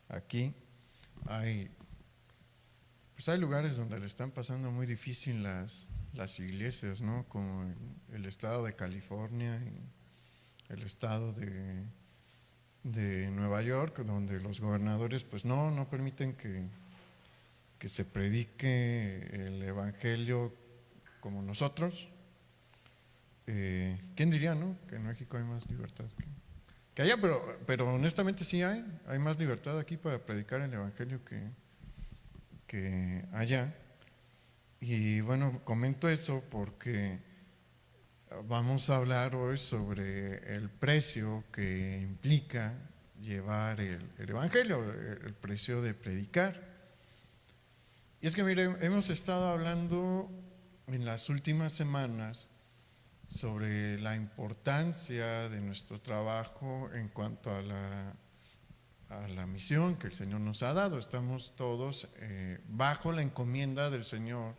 aquí. Hay, pues hay lugares donde le están pasando muy difícil las iglesias, ¿no? Como el estado de California y el estado de Nueva York, donde los gobernadores pues no permiten que se predique el evangelio como nosotros. ¿Quién diría, no? Que en México hay más libertad que allá, pero honestamente sí hay más libertad aquí para predicar el evangelio que allá. Y bueno, comento eso porque vamos a hablar hoy sobre el precio que implica llevar el evangelio, el precio de predicar. Y es que mire, hemos estado hablando en las últimas semanas sobre la importancia de nuestro trabajo en cuanto a la misión que el Señor nos ha dado. Estamos todos bajo la encomienda del Señor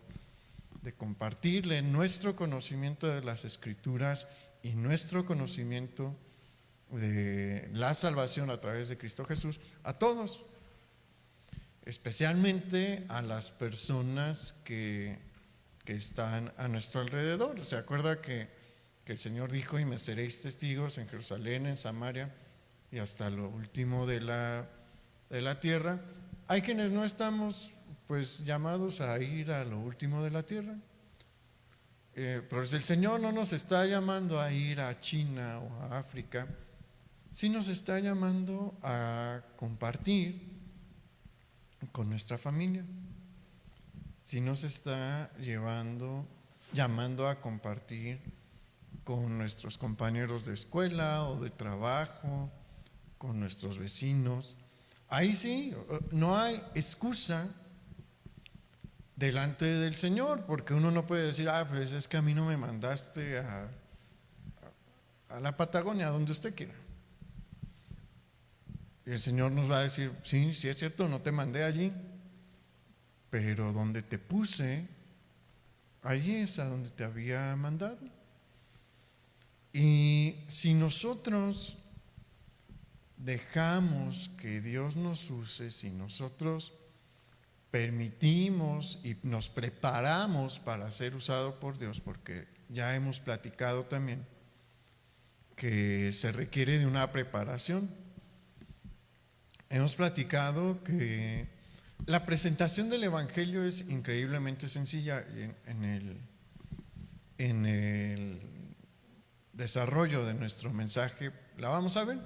de compartirle nuestro conocimiento de las Escrituras y nuestro conocimiento de la salvación a través de Cristo Jesús a todos, especialmente a las personas que están a nuestro alrededor. ¿Se acuerda que el Señor dijo: y me seréis testigos en Jerusalén, en Samaria y hasta lo último de la tierra? Hay quienes no estamos pues llamados a ir a lo último de la tierra, pero el Señor no nos está llamando a ir a China o a África, sí nos está llamando a compartir con nuestra familia, sí nos está llamando a compartir con nuestros compañeros de escuela o de trabajo, con nuestros vecinos. Ahí sí, no hay excusa delante del Señor, porque uno no puede decir: pues es que a mí no me mandaste a la Patagonia, donde usted quiera. Y el Señor nos va a decir: sí es cierto, no te mandé allí, pero donde te puse, allí es a donde te había mandado. Y si nosotros dejamos que Dios nos use, si nosotros permitimos y nos preparamos para ser usados por Dios, porque ya hemos platicado también que se requiere de una preparación. Hemos platicado que la presentación del evangelio es increíblemente sencilla. En el desarrollo de nuestro mensaje la vamos a ver.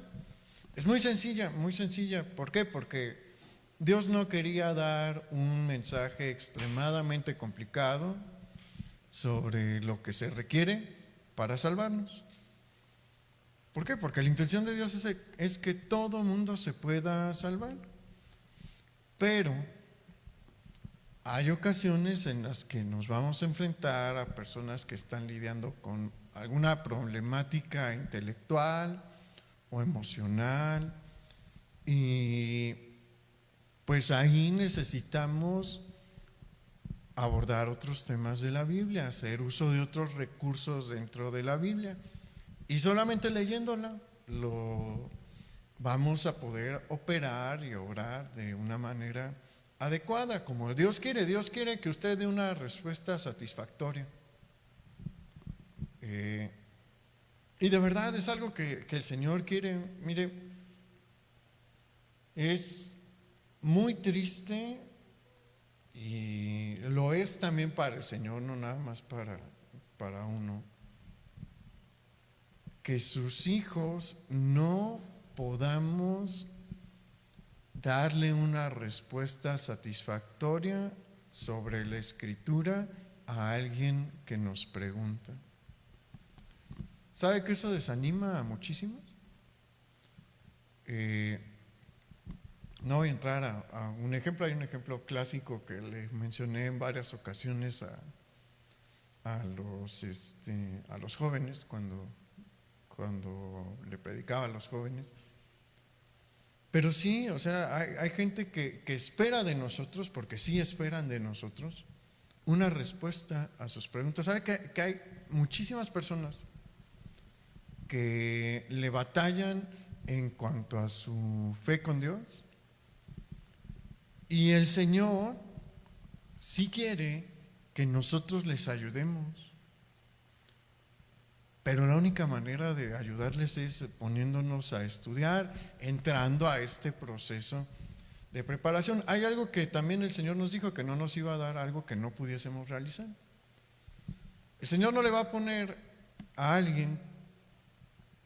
Es muy sencilla, muy sencilla. ¿Por qué? Porque Dios no quería dar un mensaje extremadamente complicado sobre lo que se requiere para salvarnos. ¿Por qué? Porque la intención de Dios es que todo mundo se pueda salvar. Pero hay ocasiones en las que nos vamos a enfrentar a personas que están lidiando con alguna problemática intelectual o emocional, y pues ahí necesitamos abordar otros temas de la Biblia, hacer uso de otros recursos dentro de la Biblia, y solamente leyéndola lo vamos a poder operar y obrar de una manera adecuada, como Dios quiere. Dios quiere que usted dé una respuesta satisfactoria. Y de verdad es algo que el Señor quiere. Mire, es muy triste, y lo es también para el Señor, no nada más para uno, que sus hijos no podamos darle una respuesta satisfactoria sobre la Escritura a alguien que nos pregunta. ¿Sabe que eso desanima a muchísimos? No voy a entrar a un ejemplo. Hay un ejemplo clásico que le mencioné en varias ocasiones a los jóvenes cuando le predicaba a los jóvenes. Pero sí, o sea, hay gente que espera de nosotros, porque sí esperan de nosotros una respuesta a sus preguntas. ¿Sabe que hay muchísimas personas que le batallan en cuanto a su fe con Dios? Y el Señor sí quiere que nosotros les ayudemos. Pero la única manera de ayudarles es poniéndonos a estudiar, entrando a este proceso de preparación. Hay algo que también el Señor nos dijo, que no nos iba a dar algo que no pudiésemos realizar. El Señor no le va a poner a alguien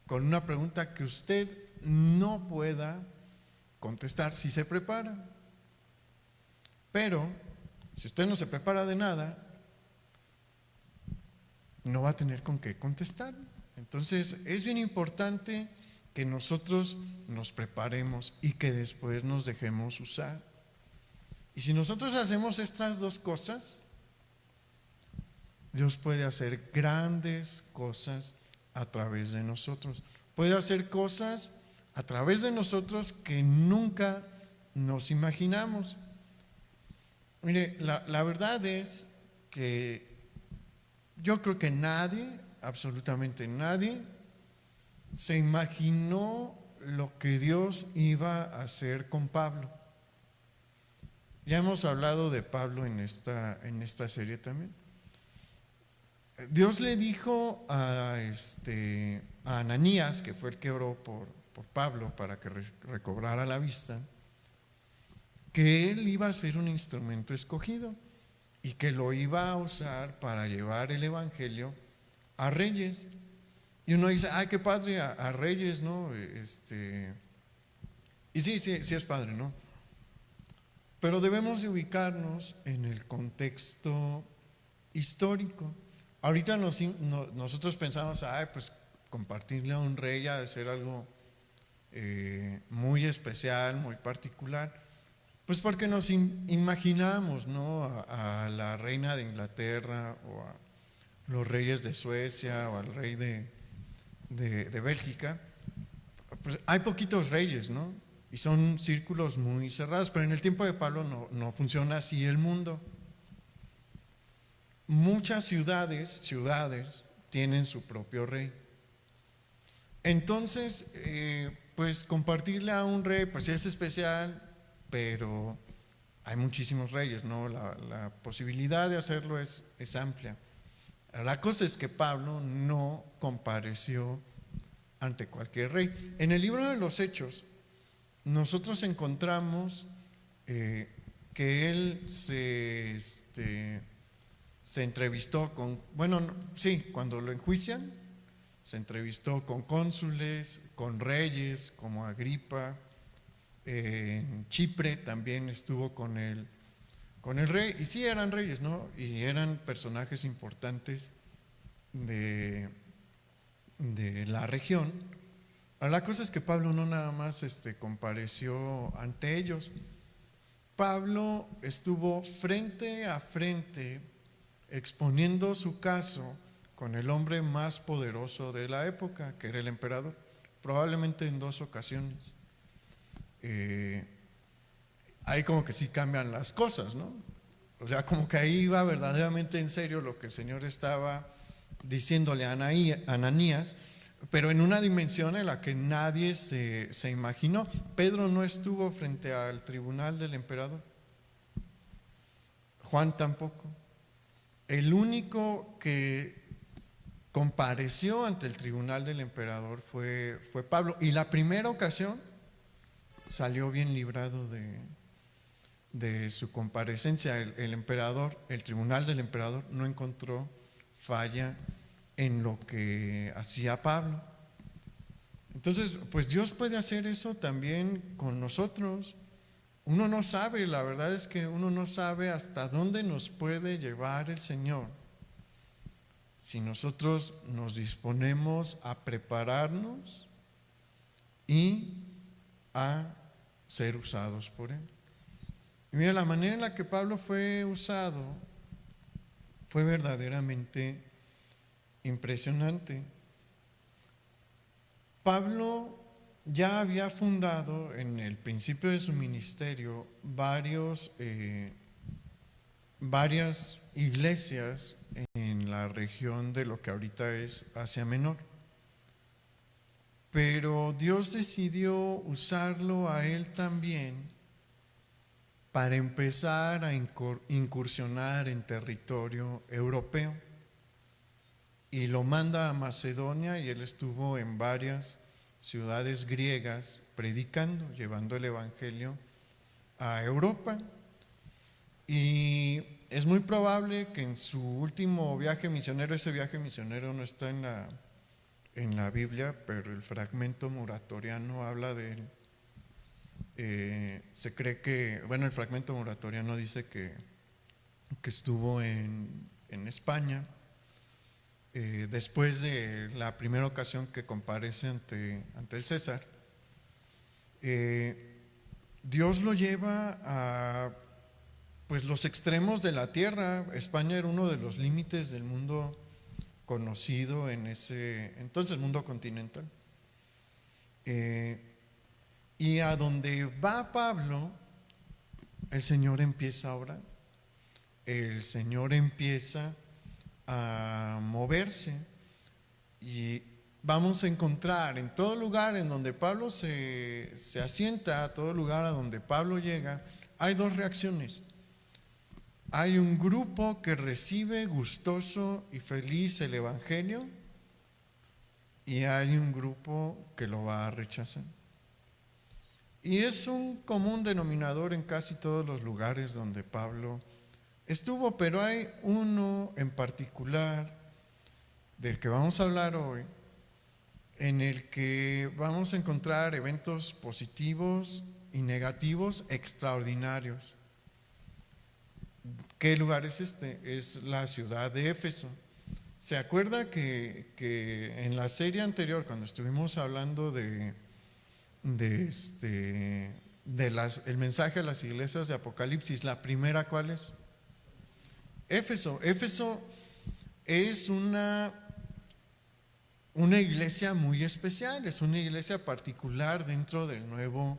con una pregunta que usted no pueda contestar si se prepara. Pero si usted no se prepara de nada, no va a tener con qué contestar. Entonces es bien importante que nosotros nos preparemos y que después nos dejemos usar. Y si nosotros hacemos estas dos cosas, Dios puede hacer grandes cosas a través de nosotros. Puede hacer cosas a través de nosotros que nunca nos imaginamos. Mire, la verdad es que yo creo que nadie, absolutamente nadie, se imaginó lo que Dios iba a hacer con Pablo. Ya hemos hablado de Pablo en esta serie también. Dios le dijo a Ananías, que fue el que oró por Pablo para que recobrara la vista, que él iba a ser un instrumento escogido y que lo iba a usar para llevar el evangelio a reyes. Y uno dice, ay, qué padre, a reyes, ¿no? Y sí es padre, ¿no? Pero debemos de ubicarnos en el contexto histórico. Ahorita nosotros pensamos, ay, pues compartirle a un rey ha de ser algo muy especial, muy particular. Pues porque nos imaginamos, ¿no? A la reina de Inglaterra o a los reyes de Suecia o al rey de Bélgica. Pues hay poquitos reyes, ¿no? Y son círculos muy cerrados, pero en el tiempo de Pablo no funciona así el mundo. Muchas ciudades tienen su propio rey. Entonces, pues compartirle a un rey, pues es especial, pero hay muchísimos reyes, ¿no? La posibilidad de hacerlo es amplia. La cosa es que Pablo no compareció ante cualquier rey. En el libro de los Hechos, nosotros encontramos que él se entrevistó con, cuando lo enjuician, se entrevistó con cónsules, con reyes como Agripa. En Chipre también estuvo con el rey, y sí eran reyes, ¿no? Y eran personajes importantes de la región. La cosa es que Pablo no nada más compareció ante ellos. Pablo estuvo frente a frente exponiendo su caso con el hombre más poderoso de la época, que era el emperador, probablemente en 2 ocasiones. Ahí como que sí cambian las cosas, ¿no? O sea, como que ahí iba verdaderamente en serio lo que el Señor estaba diciéndole a Ananías, pero en una dimensión en la que nadie se imaginó. Pedro no estuvo frente al tribunal del emperador, Juan tampoco. El único que compareció ante el tribunal del emperador fue Pablo, y la primera ocasión salió bien librado de su comparecencia. El emperador, el tribunal del emperador no encontró falla en lo que hacía Pablo. Entonces, pues Dios puede hacer eso también con nosotros. Uno no sabe, la verdad es que uno no sabe hasta dónde nos puede llevar el Señor si nosotros nos disponemos a prepararnos y a ser usados por Él. Y mira, la manera en la que Pablo fue usado fue verdaderamente impresionante. Pablo ya había fundado en el principio de su ministerio varias iglesias en la región de lo que ahorita es Asia Menor. Pero Dios decidió usarlo a él también para empezar a incursionar en territorio europeo. Y lo manda a Macedonia y él estuvo en varias ciudades griegas predicando, llevando el evangelio a Europa. Y es muy probable que en su último viaje misionero, ese viaje misionero no está en la Biblia, pero el fragmento muratoriano habla de él. Se cree que, bueno, el fragmento muratoriano dice que estuvo en España, después de la primera ocasión que comparece ante el César. Dios lo lleva a pues los extremos de la tierra. España era uno de los límites del mundo conocido en ese entonces, el mundo continental. Y a donde va Pablo, el Señor empieza a orar. El Señor empieza a moverse y vamos a encontrar en todo lugar en donde Pablo se asienta, a todo lugar a donde Pablo llega, hay dos reacciones. Hay un grupo que recibe gustoso y feliz el evangelio y hay un grupo que lo va a rechazar. Y es un común denominador en casi todos los lugares donde Pablo estuvo, pero hay uno en particular del que vamos a hablar hoy, en el que vamos a encontrar eventos positivos y negativos extraordinarios. ¿Qué lugar es este? Es la ciudad de Éfeso. ¿Se acuerda que en la serie anterior, cuando estuvimos hablando el mensaje a las iglesias de Apocalipsis, la primera, ¿cuál es? Éfeso. Éfeso es una iglesia muy especial, es una iglesia particular dentro del Nuevo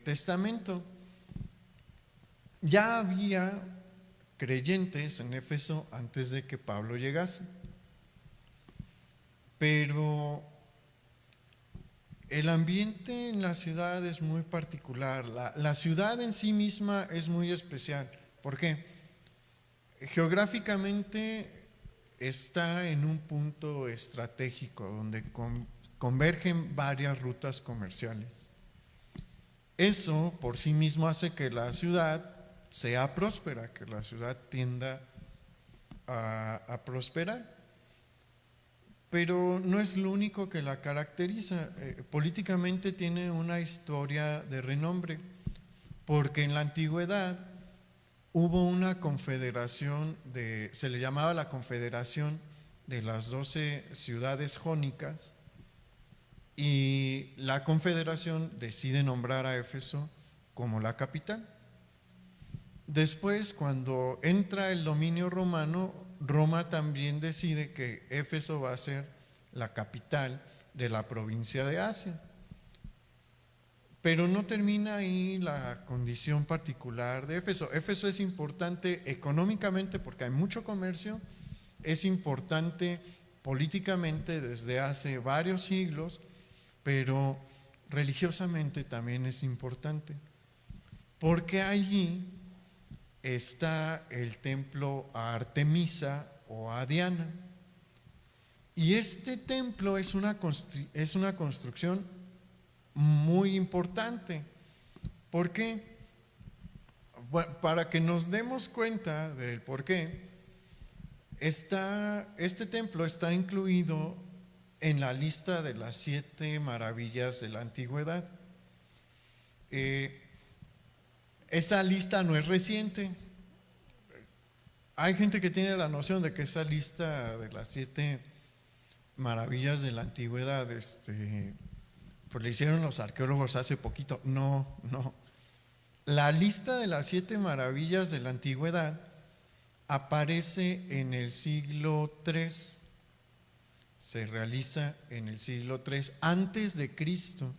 Testamento. Ya había creyentes en Éfeso antes de que Pablo llegase, pero el ambiente en la ciudad es muy particular. La ciudad en sí misma es muy especial. ¿Por qué? Geográficamente está en un punto estratégico donde convergen varias rutas comerciales. Eso por sí mismo hace que la ciudad sea próspera, que la ciudad tienda a prosperar. Pero no es lo único que la caracteriza. Políticamente tiene una historia de renombre, porque en la antigüedad hubo una confederación, se le llamaba la Confederación de las 12 ciudades jónicas, y la confederación decide nombrar a Éfeso como la capital. Después, cuando entra el dominio romano, Roma también decide que Éfeso va a ser la capital de la provincia de Asia. Pero no termina ahí la condición particular de Éfeso. Éfeso es importante económicamente porque hay mucho comercio, es importante políticamente desde hace varios siglos, pero religiosamente también es importante, porque allí está el templo a Artemisa o a Diana. Y este templo es una construcción muy importante. ¿Por qué? Bueno, para que nos demos cuenta del por qué, este templo está incluido en la lista de las 7 maravillas de la antigüedad. Esa lista no es reciente. Hay gente que tiene la noción de que esa lista de las 7 maravillas de la antigüedad pues le hicieron los arqueólogos hace poquito. No. La lista de las 7 maravillas de la antigüedad aparece en el siglo III. Se realiza en el siglo III antes de Cristo.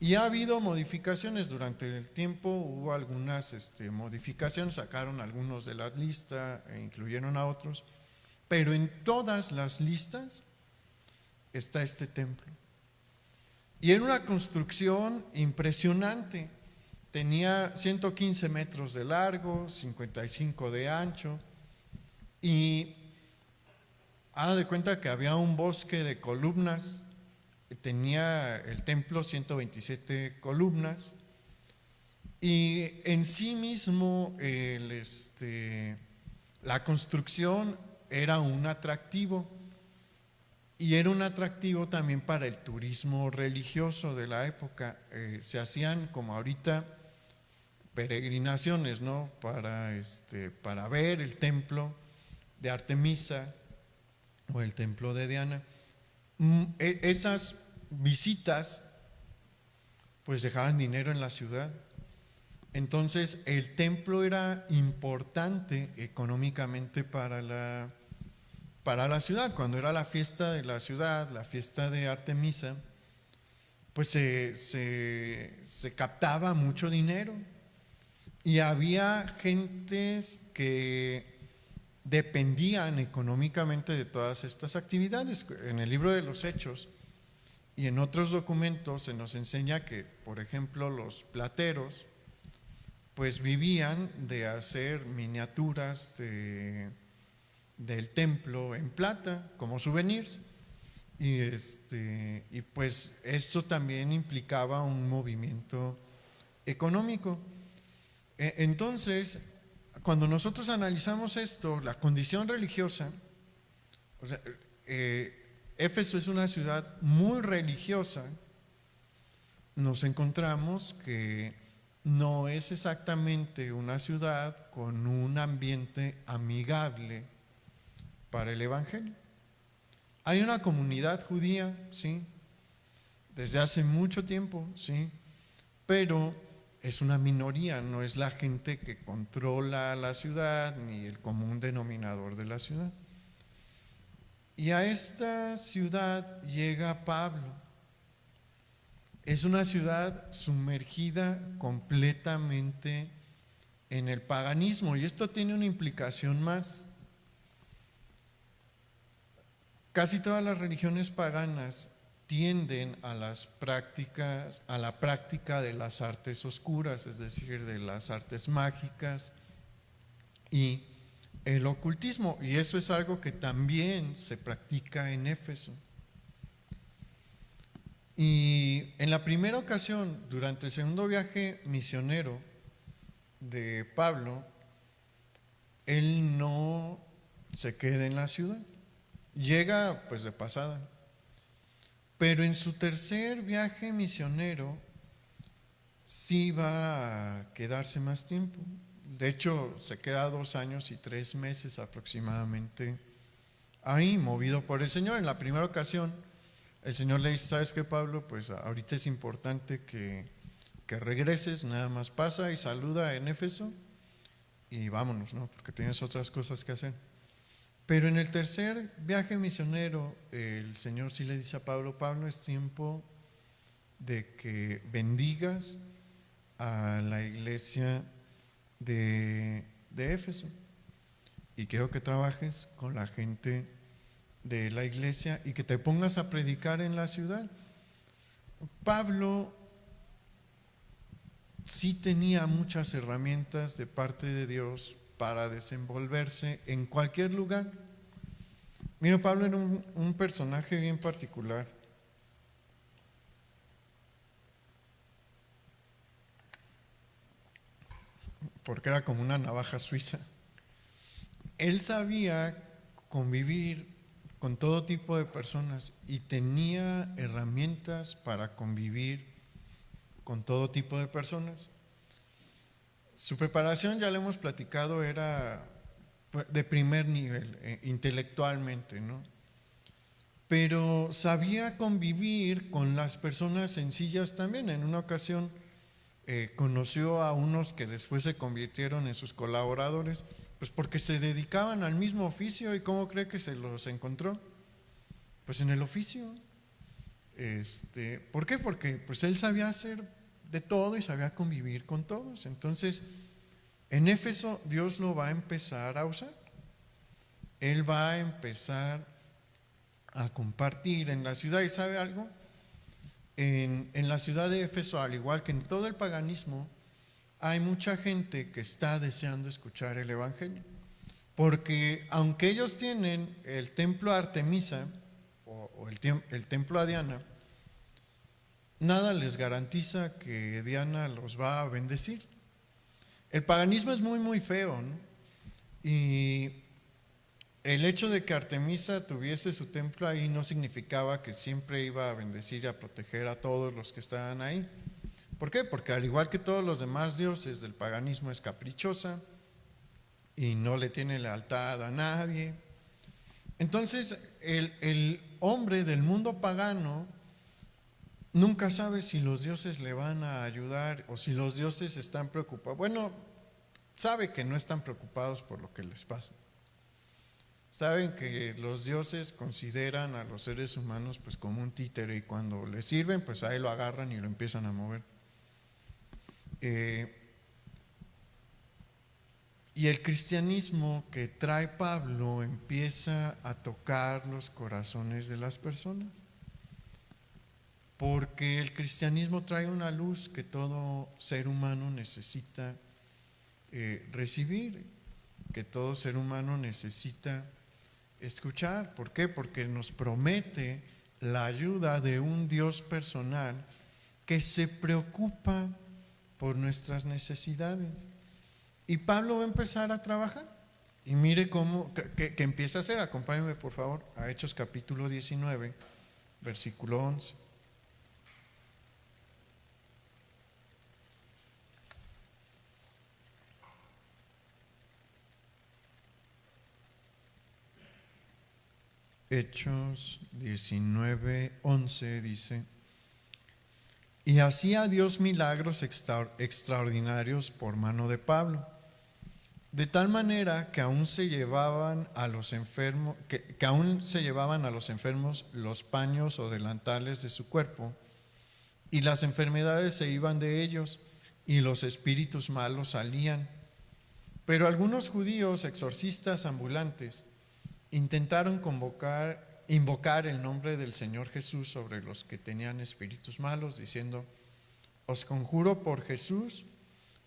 Y ha habido modificaciones durante el tiempo, hubo algunas modificaciones, sacaron algunos de la lista e incluyeron a otros, pero en todas las listas está este templo. Y era una construcción impresionante. tenía 115 metros de largo, 55 de ancho, y haga de cuenta que había un bosque de columnas. Tenía el templo 127 columnas, y en sí mismo la construcción era un atractivo, y era un atractivo también para el turismo religioso de la época. Se hacían, como ahorita, peregrinaciones, ¿no? Para ver el templo de Artemisa o el templo de Diana. Esas visitas pues dejaban dinero en la ciudad. Entonces el templo era importante económicamente para la ciudad. Cuando era la fiesta de la ciudad, la fiesta de Artemisa, pues se captaba mucho dinero, y había gentes que dependían económicamente de todas estas actividades. En el libro de los Hechos y en otros documentos se nos enseña que, por ejemplo, los plateros pues vivían de hacer miniaturas del templo en plata como souvenirs, y pues eso también implicaba un movimiento económico. Entonces, cuando nosotros analizamos esto, la condición religiosa, o sea, Éfeso es una ciudad muy religiosa, nos encontramos que no es exactamente una ciudad con un ambiente amigable para el Evangelio. Hay una comunidad judía, sí, desde hace mucho tiempo, sí, pero es una minoría, no es la gente que controla la ciudad ni el común denominador de la ciudad. Y a esta ciudad llega Pablo. Es una ciudad sumergida completamente en el paganismo, y esto tiene una implicación más. Casi todas las religiones paganas tienden a la práctica de las artes oscuras, es decir, de las artes mágicas y el ocultismo, y eso es algo que también se practica en Éfeso. Y en la primera ocasión, durante el segundo viaje misionero de Pablo, él no se queda en la ciudad, llega pues de pasada. Pero en su tercer viaje misionero sí va a quedarse más tiempo. De hecho, se queda 2 años y 3 meses aproximadamente ahí, movido por el Señor. En la primera ocasión, el Señor le dice: ¿sabes qué, Pablo? Pues ahorita es importante que regreses, nada más pasa y saluda en Éfeso y vámonos, ¿no? Porque tienes otras cosas que hacer. Pero en el tercer viaje misionero, el Señor sí le dice a Pablo: Pablo, es tiempo de que bendigas a la iglesia de Éfeso, y quiero que trabajes con la gente de la iglesia y que te pongas a predicar en la ciudad. Pablo sí tenía muchas herramientas de parte de Dios para desenvolverse en cualquier lugar. Mira, Pablo era un personaje bien particular. Porque era como una navaja suiza. Él sabía convivir con todo tipo de personas y tenía herramientas para convivir con todo tipo de personas. Su preparación, ya le hemos platicado, era de primer nivel, intelectualmente, ¿no? Pero sabía convivir con las personas sencillas también. En una ocasión conoció a unos que después se convirtieron en sus colaboradores, pues porque se dedicaban al mismo oficio. ¿Y cómo cree que se los encontró? Pues en el oficio. ¿Por qué? Porque pues él sabía hacer de todo y sabía convivir con todos. Entonces, en Éfeso Dios lo va a empezar a usar. Él va a empezar a compartir en la ciudad. ¿Y sabe algo? En la ciudad de Éfeso, al igual que en todo el paganismo, hay mucha gente que está deseando escuchar el Evangelio. Porque aunque ellos tienen el templo a Artemisa o el templo a Diana, nada les garantiza que Diana los va a bendecir. El paganismo es muy, muy feo, ¿no? Y el hecho de que Artemisa tuviese su templo ahí no significaba que siempre iba a bendecir y a proteger a todos los que estaban ahí. ¿Por qué? Porque al igual que todos los demás dioses del paganismo es caprichosa y no le tiene lealtad a nadie. Entonces el hombre del mundo pagano nunca sabe si los dioses le van a ayudar o si los dioses están preocupados. Bueno, sabe que no están preocupados por lo que les pasa. Saben que los dioses consideran a los seres humanos pues como un títere y cuando les sirven pues ahí lo agarran y lo empiezan a mover. Y el cristianismo que trae Pablo empieza a tocar los corazones de las personas, porque el cristianismo trae una luz que todo ser humano necesita recibir, que todo ser humano necesita escuchar. ¿Por qué? Porque nos promete la ayuda de un Dios personal que se preocupa por nuestras necesidades. Y Pablo va a empezar a trabajar. Y mire cómo, que empieza a hacer. Acompáñenme por favor a Hechos capítulo 19, versículo 11. Hechos 19, 11 dice: y hacía Dios milagros extraordinarios por mano de Pablo, de tal manera que aún se llevaban a los enfermos, que aún se llevaban a los enfermos los paños o delantales de su cuerpo, y las enfermedades se iban de ellos, y los espíritus malos salían. Pero algunos judíos exorcistas ambulantes intentaron invocar el nombre del Señor Jesús sobre los que tenían espíritus malos, diciendo: os conjuro por Jesús,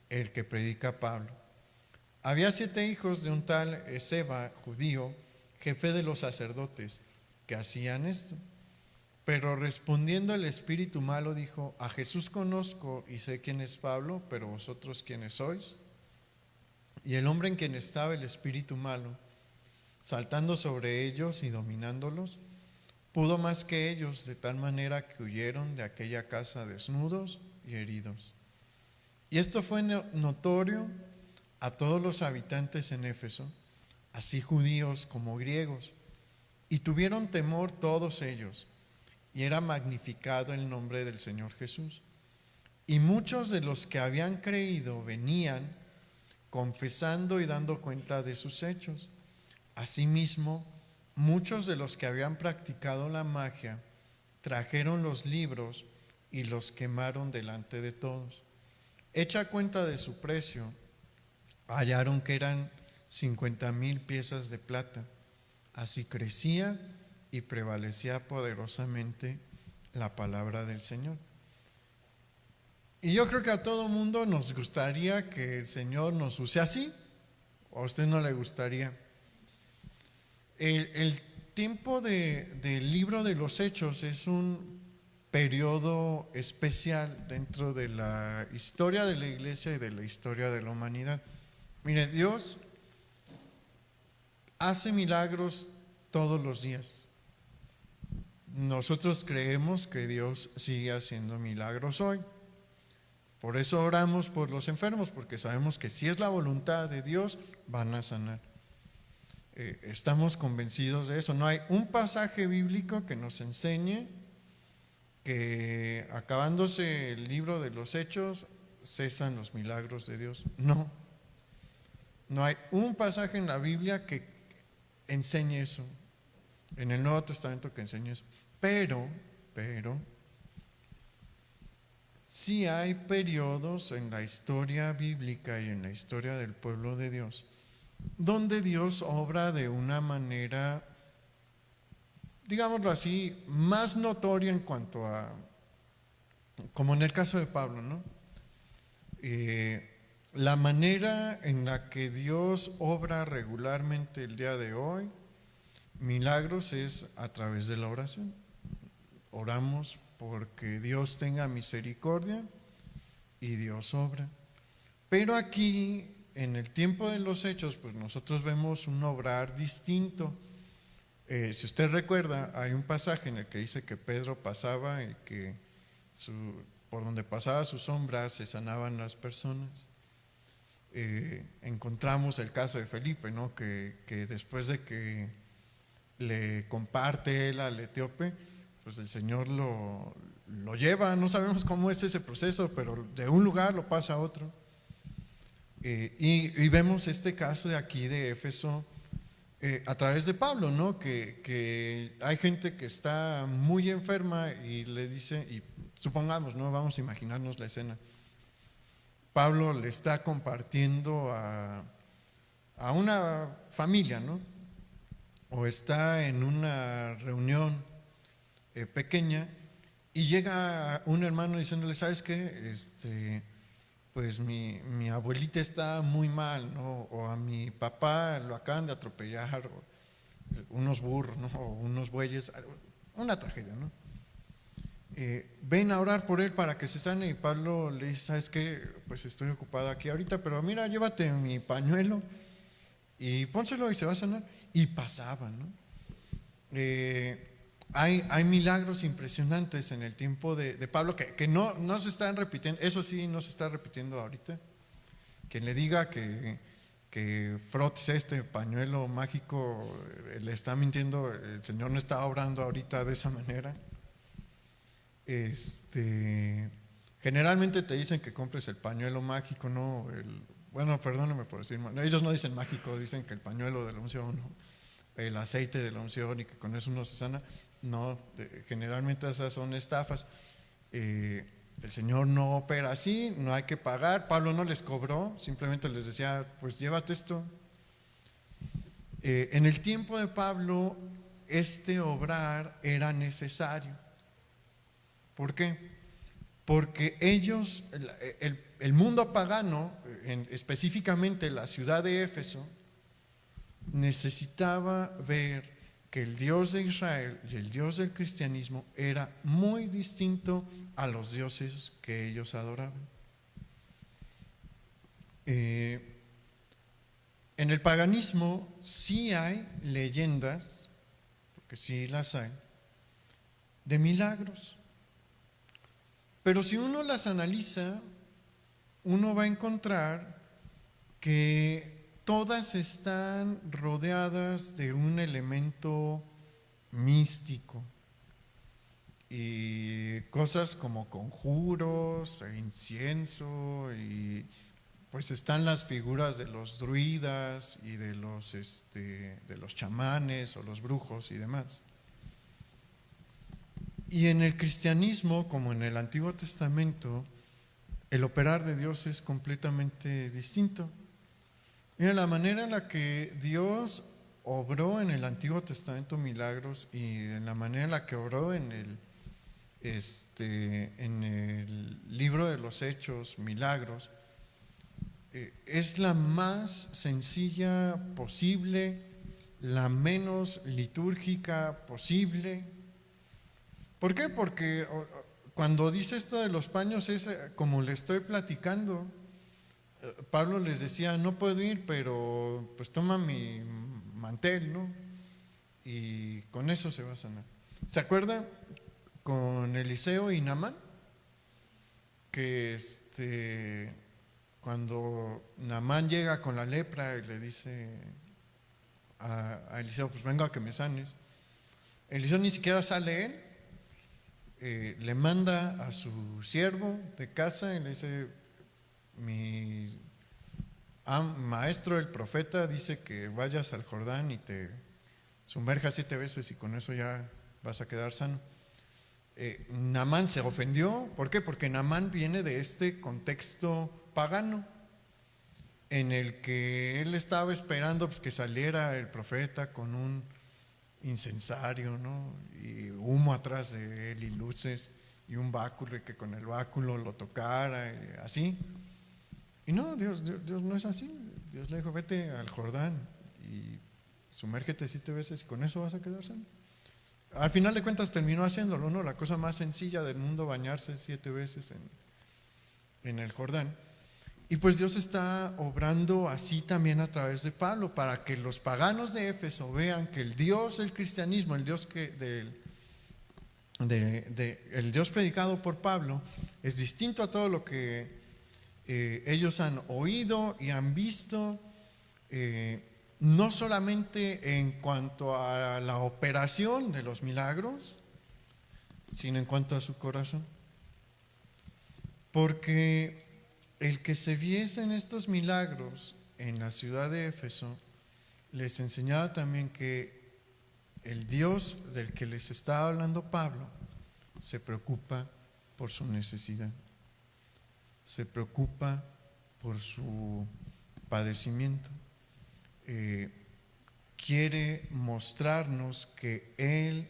el que predica Pablo. Había 7 hijos de un tal Esceva, judío, jefe de los sacerdotes, que hacían esto. Pero respondiendo el espíritu malo dijo: a Jesús conozco y sé quién es Pablo, pero vosotros quiénes sois. Y el hombre en quien estaba el espíritu malo, saltando sobre ellos y dominándolos, pudo más que ellos, de tal manera que huyeron de aquella casa desnudos y heridos. Y esto fue notorio a todos los habitantes en Éfeso, así judíos como griegos, y tuvieron temor todos ellos, y era magnificado el nombre del Señor Jesús. Y muchos de los que habían creído venían confesando y dando cuenta de sus hechos. Asimismo, muchos de los que habían practicado la magia trajeron los libros y los quemaron delante de todos. Hecha cuenta de su precio, hallaron que eran 50,000 piezas de plata. Así crecía y prevalecía poderosamente la palabra del Señor. Y yo creo que a todo mundo nos gustaría que el Señor nos use así. ¿O a usted no le gustaría? El tiempo del libro de los Hechos es un periodo especial dentro de la historia de la iglesia y de la historia de la humanidad. Mire, Dios hace milagros todos los días. Nosotros creemos que Dios sigue haciendo milagros hoy. Por eso oramos por los enfermos, porque sabemos que si es la voluntad de Dios, van a sanar. Estamos convencidos de eso. No hay un pasaje bíblico que nos enseñe que acabándose el libro de los Hechos cesan los milagros de Dios. No hay un pasaje en la Biblia que enseñe eso, en el Nuevo Testamento que enseñe eso. Pero sí hay periodos en la historia bíblica y en la historia del pueblo de Dios donde Dios obra de una manera, digámoslo así, más notoria en cuanto a, como en el caso de Pablo, ¿no? la manera en la que Dios obra regularmente el día de hoy, milagros, es a través de la oración. Oramos porque Dios tenga misericordia y Dios obra. Pero aquí, en el tiempo de los Hechos, pues nosotros vemos un obrar distinto. Si usted recuerda, hay un pasaje en el que dice que Pedro pasaba y que por donde pasaba su sombra se sanaban las personas. Encontramos el caso de Felipe, ¿no? que después de que le comparte él al etíope, pues el Señor lo lleva, no sabemos cómo es ese proceso, pero de un lugar lo pasa a otro. Y vemos este caso de aquí de Éfeso a través de Pablo, ¿no? Que hay gente que está muy enferma y le dice, y supongamos, ¿no? Vamos a imaginarnos la escena. Pablo le está compartiendo a una familia, ¿no? O está en una reunión pequeña y llega un hermano diciéndole, ¿sabes qué? Pues mi abuelita está muy mal, ¿no? O a mi papá lo acaban de atropellar, o unos burros, ¿no? O unos bueyes, una tragedia, ¿no? Ven a orar por él para que se sane. Y Pablo le dice, ¿sabes qué? Pues estoy ocupado aquí ahorita, pero mira, llévate mi pañuelo y pónselo y se va a sanar. Y pasaba, ¿no? Hay milagros impresionantes en el tiempo de Pablo que no se están repitiendo. Eso sí, no se está repitiendo ahorita. Quien le diga que frotes este pañuelo mágico le está mintiendo. El Señor no está obrando ahorita de esa manera. Generalmente te dicen que compres el pañuelo mágico, ¿no? Bueno, perdóname por decir, ellos no dicen mágico, dicen que el pañuelo de la unción, ¿no? El aceite de la unción y que con eso uno se sana. No, generalmente esas son estafas. El Señor no opera así, no hay que pagar. Pablo no les cobró, simplemente les decía, pues llévate esto. En el tiempo de Pablo, este obrar era necesario. ¿Por qué? Porque ellos, el mundo pagano, específicamente la ciudad de Éfeso, necesitaba ver que el Dios de Israel y el Dios del cristianismo era muy distinto a los dioses que ellos adoraban. En el paganismo sí hay leyendas, porque sí las hay, de milagros. Pero si uno las analiza, uno va a encontrar que todas están rodeadas de un elemento místico y cosas como conjuros e incienso, y pues están las figuras de los druidas y de los chamanes o los brujos y demás. Y en el cristianismo, como en el Antiguo Testamento, el operar de Dios es completamente distinto. Mira, la manera en la que Dios obró en el Antiguo Testamento milagros y en la manera en la que obró en el libro de los Hechos milagros, es la más sencilla posible, la menos litúrgica posible. ¿Por qué? Porque cuando dice esto de los paños es como le estoy platicando. Pablo les decía, no puedo ir, pero pues toma mi mantel, ¿no? Y con eso se va a sanar. ¿Se acuerda con Eliseo y Naamán? Que cuando Naamán llega con la lepra y le dice a Eliseo, pues venga a que me sanes. Eliseo ni siquiera sale él. Le manda a su siervo de casa y le dice, mi maestro el profeta dice que vayas al Jordán y te sumerjas 7 veces y con eso ya vas a quedar sano. Naamán se ofendió. ¿Por qué? Porque Naamán viene de este contexto pagano en el que él estaba esperando pues, que saliera el profeta con un incensario, ¿no? Y humo atrás de él y luces y un báculo, y que con el báculo lo tocara, y así. Y no, Dios no es así. Dios le dijo, vete al Jordán y sumérgete 7 veces y con eso vas a quedar sano. Al final de cuentas terminó haciéndolo, ¿no? La cosa más sencilla del mundo, bañarse 7 veces en el Jordán. Y pues Dios está obrando así también a través de Pablo, para que los paganos de Éfeso vean que el Dios del cristianismo, el Dios el Dios predicado por Pablo, es distinto a todo lo que ellos han oído y han visto, no solamente en cuanto a la operación de los milagros, sino en cuanto a su corazón. Porque el que se viesen estos milagros en la ciudad de Éfeso les enseñaba también que el Dios del que les estaba hablando Pablo se preocupa por su necesidad, se preocupa por su padecimiento, quiere mostrarnos que Él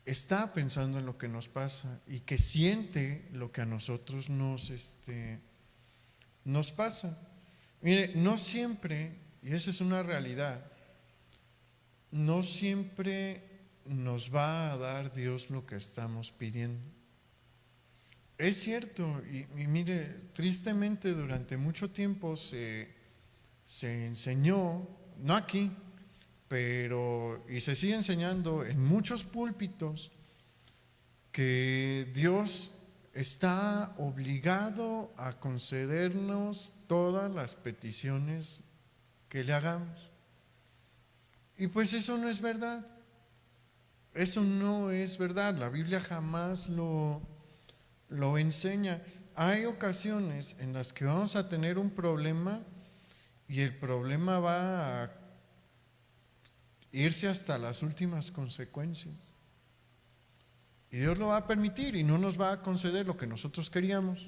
está pensando en lo que nos pasa y que siente lo que a nosotros nos pasa. Mire, no siempre, y esa es una realidad, no siempre nos va a dar Dios lo que estamos pidiendo. Es cierto, y mire, tristemente durante mucho tiempo se enseñó, no aquí, y se sigue enseñando en muchos púlpitos, que Dios está obligado a concedernos todas las peticiones que le hagamos. Y pues eso no es verdad. Eso no es verdad. La Biblia jamás lo enseña. Hay ocasiones en las que vamos a tener un problema y el problema va a irse hasta las últimas consecuencias. Y Dios lo va a permitir y no nos va a conceder lo que nosotros queríamos.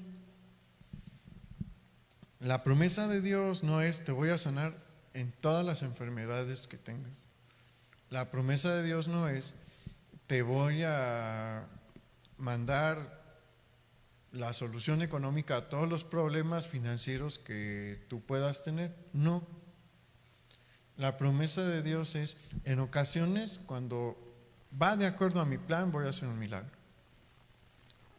La promesa de Dios no es te voy a sanar en todas las enfermedades que tengas. La promesa de Dios no es te voy a mandar la solución económica a todos los problemas financieros que tú puedas tener. No. La promesa de Dios es, en ocasiones, cuando va de acuerdo a mi plan, voy a hacer un milagro.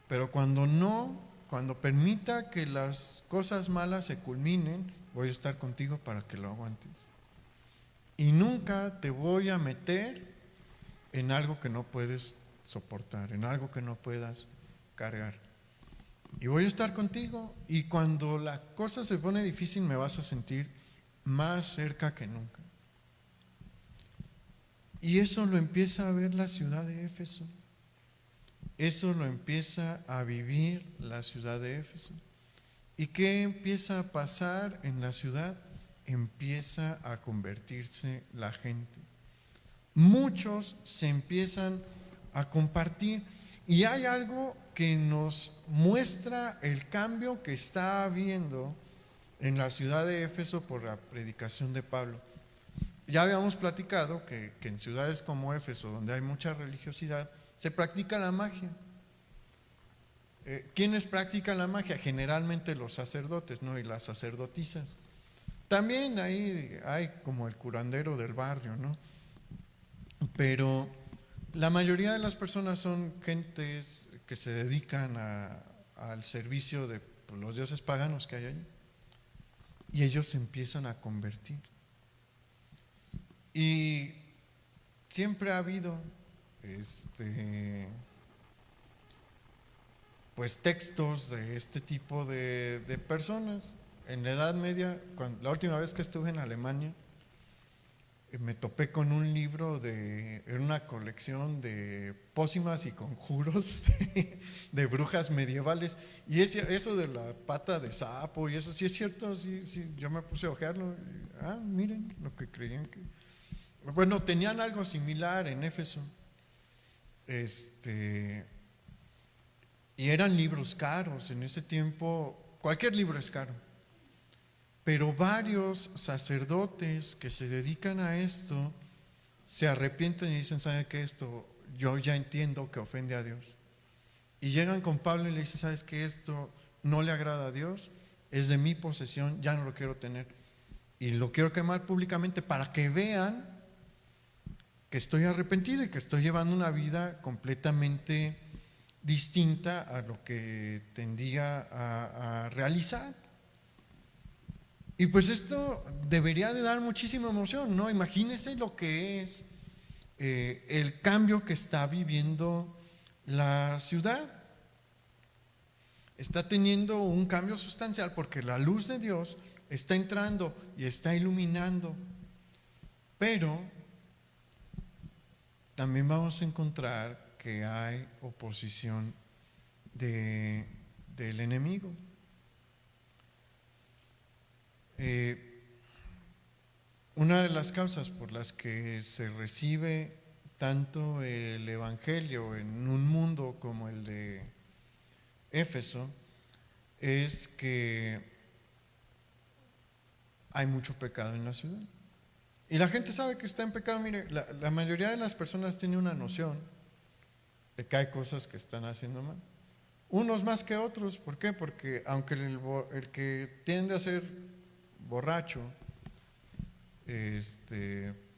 Pero cuando no, cuando permita que las cosas malas se culminen, voy a estar contigo para que lo aguantes. Y nunca te voy a meter en algo que no puedes soportar, en algo que no puedas cargar. Y voy a estar contigo, y cuando la cosa se pone difícil me vas a sentir más cerca que nunca. Y eso lo empieza a ver la ciudad de Éfeso. Eso lo empieza a vivir la ciudad de Éfeso. ¿Y qué empieza a pasar en la ciudad? Empieza a convertirse la gente. Muchos se empiezan a compartir. Y hay algo que nos muestra el cambio que está habiendo en la ciudad de Éfeso por la predicación de Pablo. Ya habíamos platicado que en ciudades como Éfeso, donde hay mucha religiosidad, se practica la magia. ¿Quiénes practican la magia? Generalmente los sacerdotes, ¿no? Y las sacerdotisas. También ahí hay como el curandero del barrio, ¿no? Pero la mayoría de las personas son gentes que se dedican al servicio de los dioses paganos que hay allí. Y ellos se empiezan a convertir. Y siempre ha habido pues textos de este tipo de personas. En la Edad Media, la última vez que estuve en Alemania, me topé con un libro era una colección de pócimas y conjuros de brujas medievales, y eso de la pata de sapo y eso, sí es cierto, sí, yo me puse a ojearlo. Miren lo que creían que... Bueno, tenían algo similar en Éfeso, y eran libros caros. En ese tiempo cualquier libro es caro, pero varios sacerdotes que se dedican a esto se arrepienten y dicen, ¿sabe qué? Esto yo ya entiendo que ofende a Dios, y llegan con Pablo y le dicen, ¿sabes qué? Esto no le agrada a Dios, es de mi posesión, ya no lo quiero tener. Y lo quiero quemar públicamente para que vean que estoy arrepentido y que estoy llevando una vida completamente distinta a lo que tendía a realizar. Y pues esto debería de dar muchísima emoción, ¿no? Imagínense lo que es el cambio que está viviendo la ciudad. Está teniendo un cambio sustancial porque la luz de Dios está entrando y está iluminando. Pero también vamos a encontrar que hay oposición del enemigo. Una de las causas por las que se recibe tanto el Evangelio en un mundo como el de Éfeso es que hay mucho pecado en la ciudad. Y la gente sabe que está en pecado. Mire, la mayoría de las personas tiene una noción de que hay cosas que están haciendo mal. Unos más que otros. ¿Por qué? Porque aunque el que tiende a ser borracho,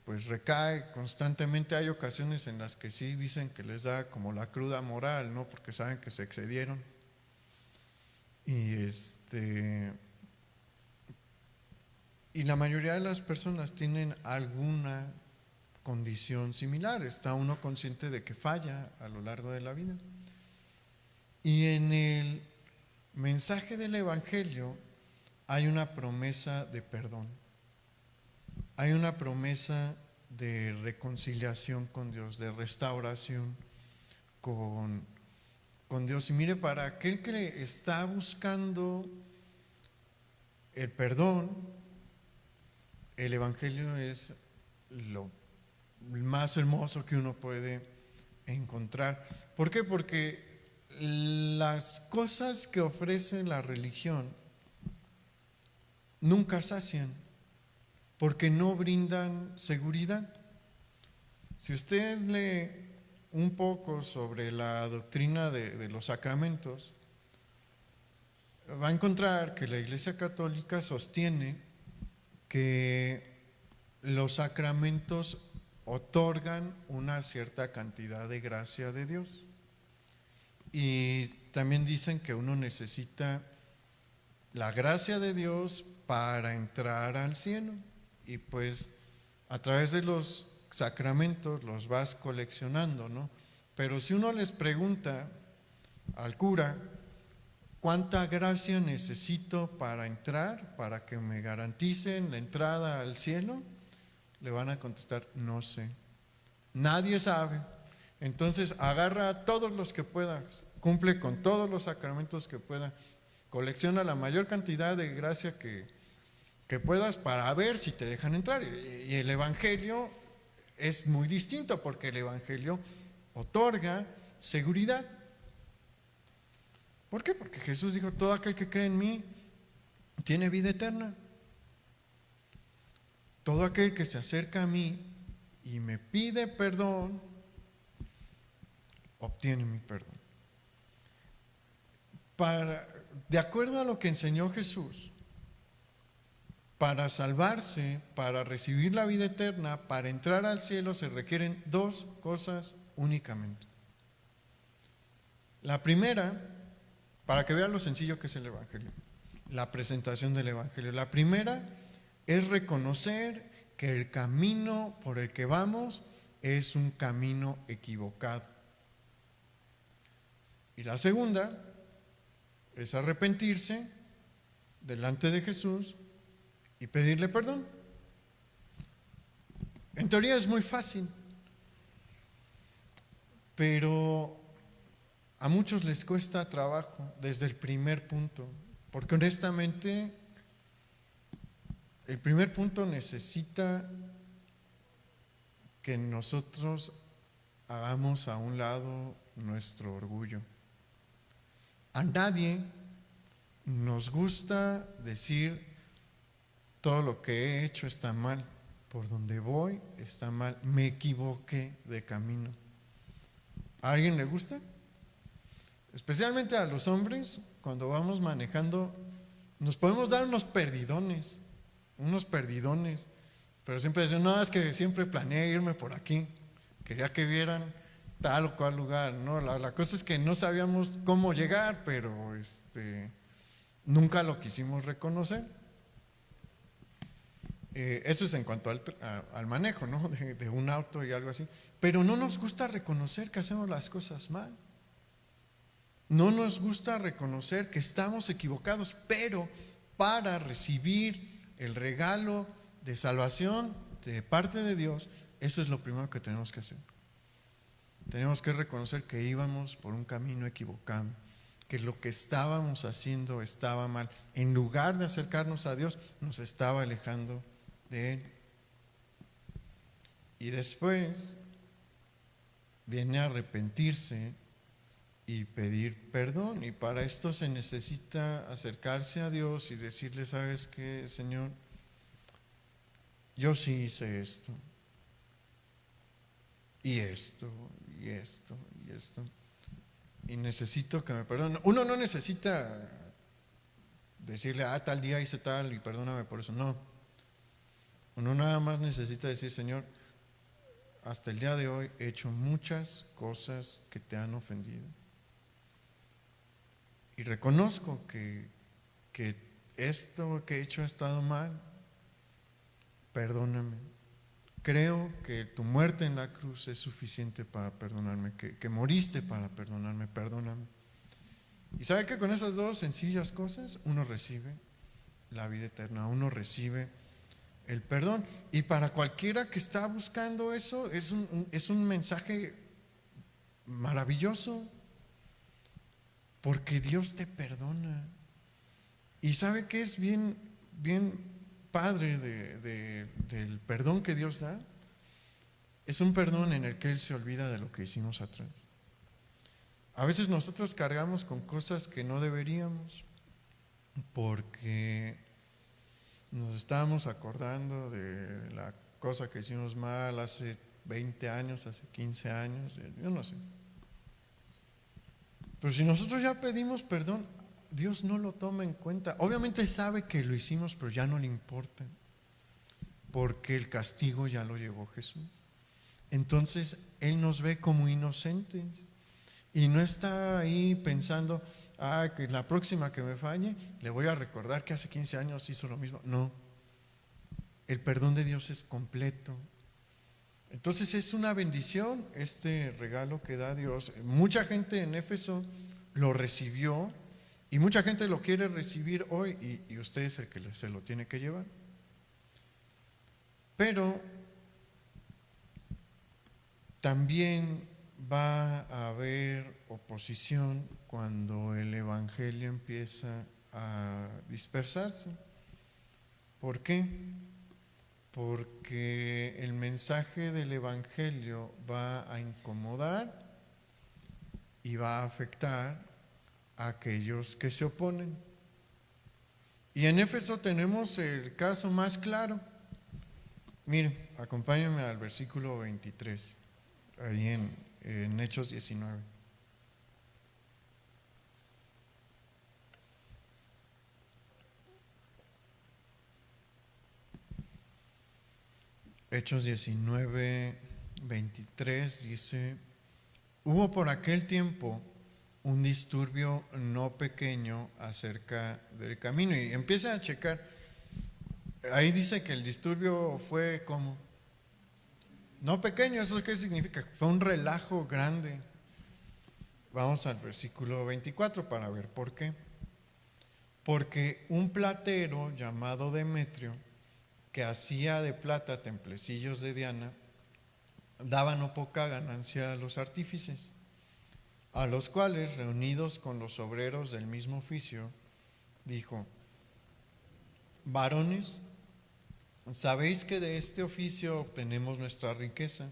pues recae constantemente, hay ocasiones en las que sí dicen que les da como la cruda moral, ¿no? Porque saben que se excedieron. Y la mayoría de las personas tienen alguna condición similar. Está uno consciente de que falla a lo largo de la vida. Y en el mensaje del Evangelio hay una promesa de perdón. Hay una promesa de reconciliación con Dios, de restauración con Dios. Y mire, para aquel que está buscando el perdón, el Evangelio es lo más hermoso que uno puede encontrar. ¿Por qué? Porque las cosas que ofrece la religión nunca sacian, porque no brindan seguridad. Si usted lee un poco sobre la doctrina de los sacramentos, va a encontrar que la Iglesia Católica sostiene que los sacramentos otorgan una cierta cantidad de gracia de Dios. Y también dicen que uno necesita la gracia de Dios para entrar al cielo. Y pues a través de los sacramentos los vas coleccionando, ¿no? Pero si uno les pregunta al cura, ¿cuánta gracia necesito para entrar, para que me garanticen la entrada al cielo? Le van a contestar, no sé. Nadie sabe. Entonces agarra a todos los que puedas, cumple con todos los sacramentos que pueda, colecciona la mayor cantidad de gracia que puedas para ver si te dejan entrar. Y el Evangelio es muy distinto porque el Evangelio otorga seguridad. ¿Por qué? Porque Jesús dijo, todo aquel que cree en mí tiene vida eterna. Todo aquel que se acerca a mí y me pide perdón, obtiene mi perdón. De acuerdo a lo que enseñó Jesús, para salvarse, para recibir la vida eterna, para entrar al cielo, se requieren dos cosas únicamente. La primera, para que vean lo sencillo que es el Evangelio, la presentación del Evangelio. La primera es reconocer que el camino por el que vamos es un camino equivocado. Y la segunda es arrepentirse delante de Jesús y pedirle perdón. En teoría es muy fácil, pero a muchos les cuesta trabajo desde el primer punto, porque honestamente el primer punto necesita que nosotros hagamos a un lado nuestro orgullo. A nadie nos gusta decir todo lo que he hecho está mal, por donde voy está mal, me equivoqué de camino. ¿A alguien le gusta? Especialmente a los hombres, cuando vamos manejando, nos podemos dar unos perdidones, pero siempre decimos, no, es que siempre planeé irme por aquí, quería que vieran tal o cual lugar, ¿no? La cosa es que no sabíamos cómo llegar, pero nunca lo quisimos reconocer. Eso es en cuanto al manejo, ¿no? de un auto y algo así. Pero no nos gusta reconocer que hacemos las cosas mal. No nos gusta reconocer que estamos equivocados, pero para recibir el regalo de salvación de parte de Dios, eso es lo primero que tenemos que hacer. Tenemos que reconocer que íbamos por un camino equivocado, que lo que estábamos haciendo estaba mal. En lugar de acercarnos a Dios, nos estaba alejando de Él. Y después viene a arrepentirse y pedir perdón. Y para esto se necesita acercarse a Dios y decirle, ¿sabes qué, Señor? Yo sí hice esto, y esto, y esto, y esto, y necesito que me perdone. Uno no necesita decirle, tal día hice tal y perdóname por eso. No. Uno nada más necesita decir, Señor, hasta el día de hoy he hecho muchas cosas que te han ofendido. Y reconozco que esto que he hecho ha estado mal. Perdóname. Creo que tu muerte en la cruz es suficiente para perdonarme, que moriste para perdonarme, perdóname. Y sabe que con esas dos sencillas cosas uno recibe la vida eterna, uno recibe el perdón. Y para cualquiera que está buscando eso, es un mensaje maravilloso, porque Dios te perdona. Y sabe que es bien padre del perdón que Dios da. Es un perdón en el que Él se olvida de lo que hicimos atrás. A veces nosotros cargamos con cosas que no deberíamos, porque nos estábamos acordando de la cosa que hicimos mal hace 20 años, hace 15 años, yo no sé. Pero si nosotros ya pedimos perdón, Dios no lo toma en cuenta. Obviamente sabe que lo hicimos, pero ya no le importa, porque el castigo ya lo llevó Jesús. Entonces Él nos ve como inocentes y no está ahí pensando, que la próxima que me falle le voy a recordar que hace 15 años hizo lo mismo. No, el perdón de Dios es completo. Entonces es una bendición este regalo que da Dios. Mucha gente en Éfeso lo recibió y mucha gente lo quiere recibir hoy, y usted es el que se lo tiene que llevar. Pero también va a haber oposición cuando el evangelio empieza a dispersarse. ¿Por qué? Porque el mensaje del evangelio va a incomodar y va a afectar a aquellos que se oponen. Y en Éfeso tenemos el caso más claro. Mire, acompáñenme al versículo 23, ahí en Hechos 19. Hechos 19, 23 dice: hubo por aquel tiempo un disturbio no pequeño acerca del camino. Y empieza a checar. Ahí dice que el disturbio fue como no pequeño. ¿Eso qué significa? Fue un relajo grande. Vamos al versículo 24 para ver por qué. Porque un platero llamado Demetrio, que hacía de plata templecillos de Diana, daba no poca ganancia a los artífices, a los cuales, reunidos con los obreros del mismo oficio, dijo: varones, sabéis que de este oficio obtenemos nuestra riqueza,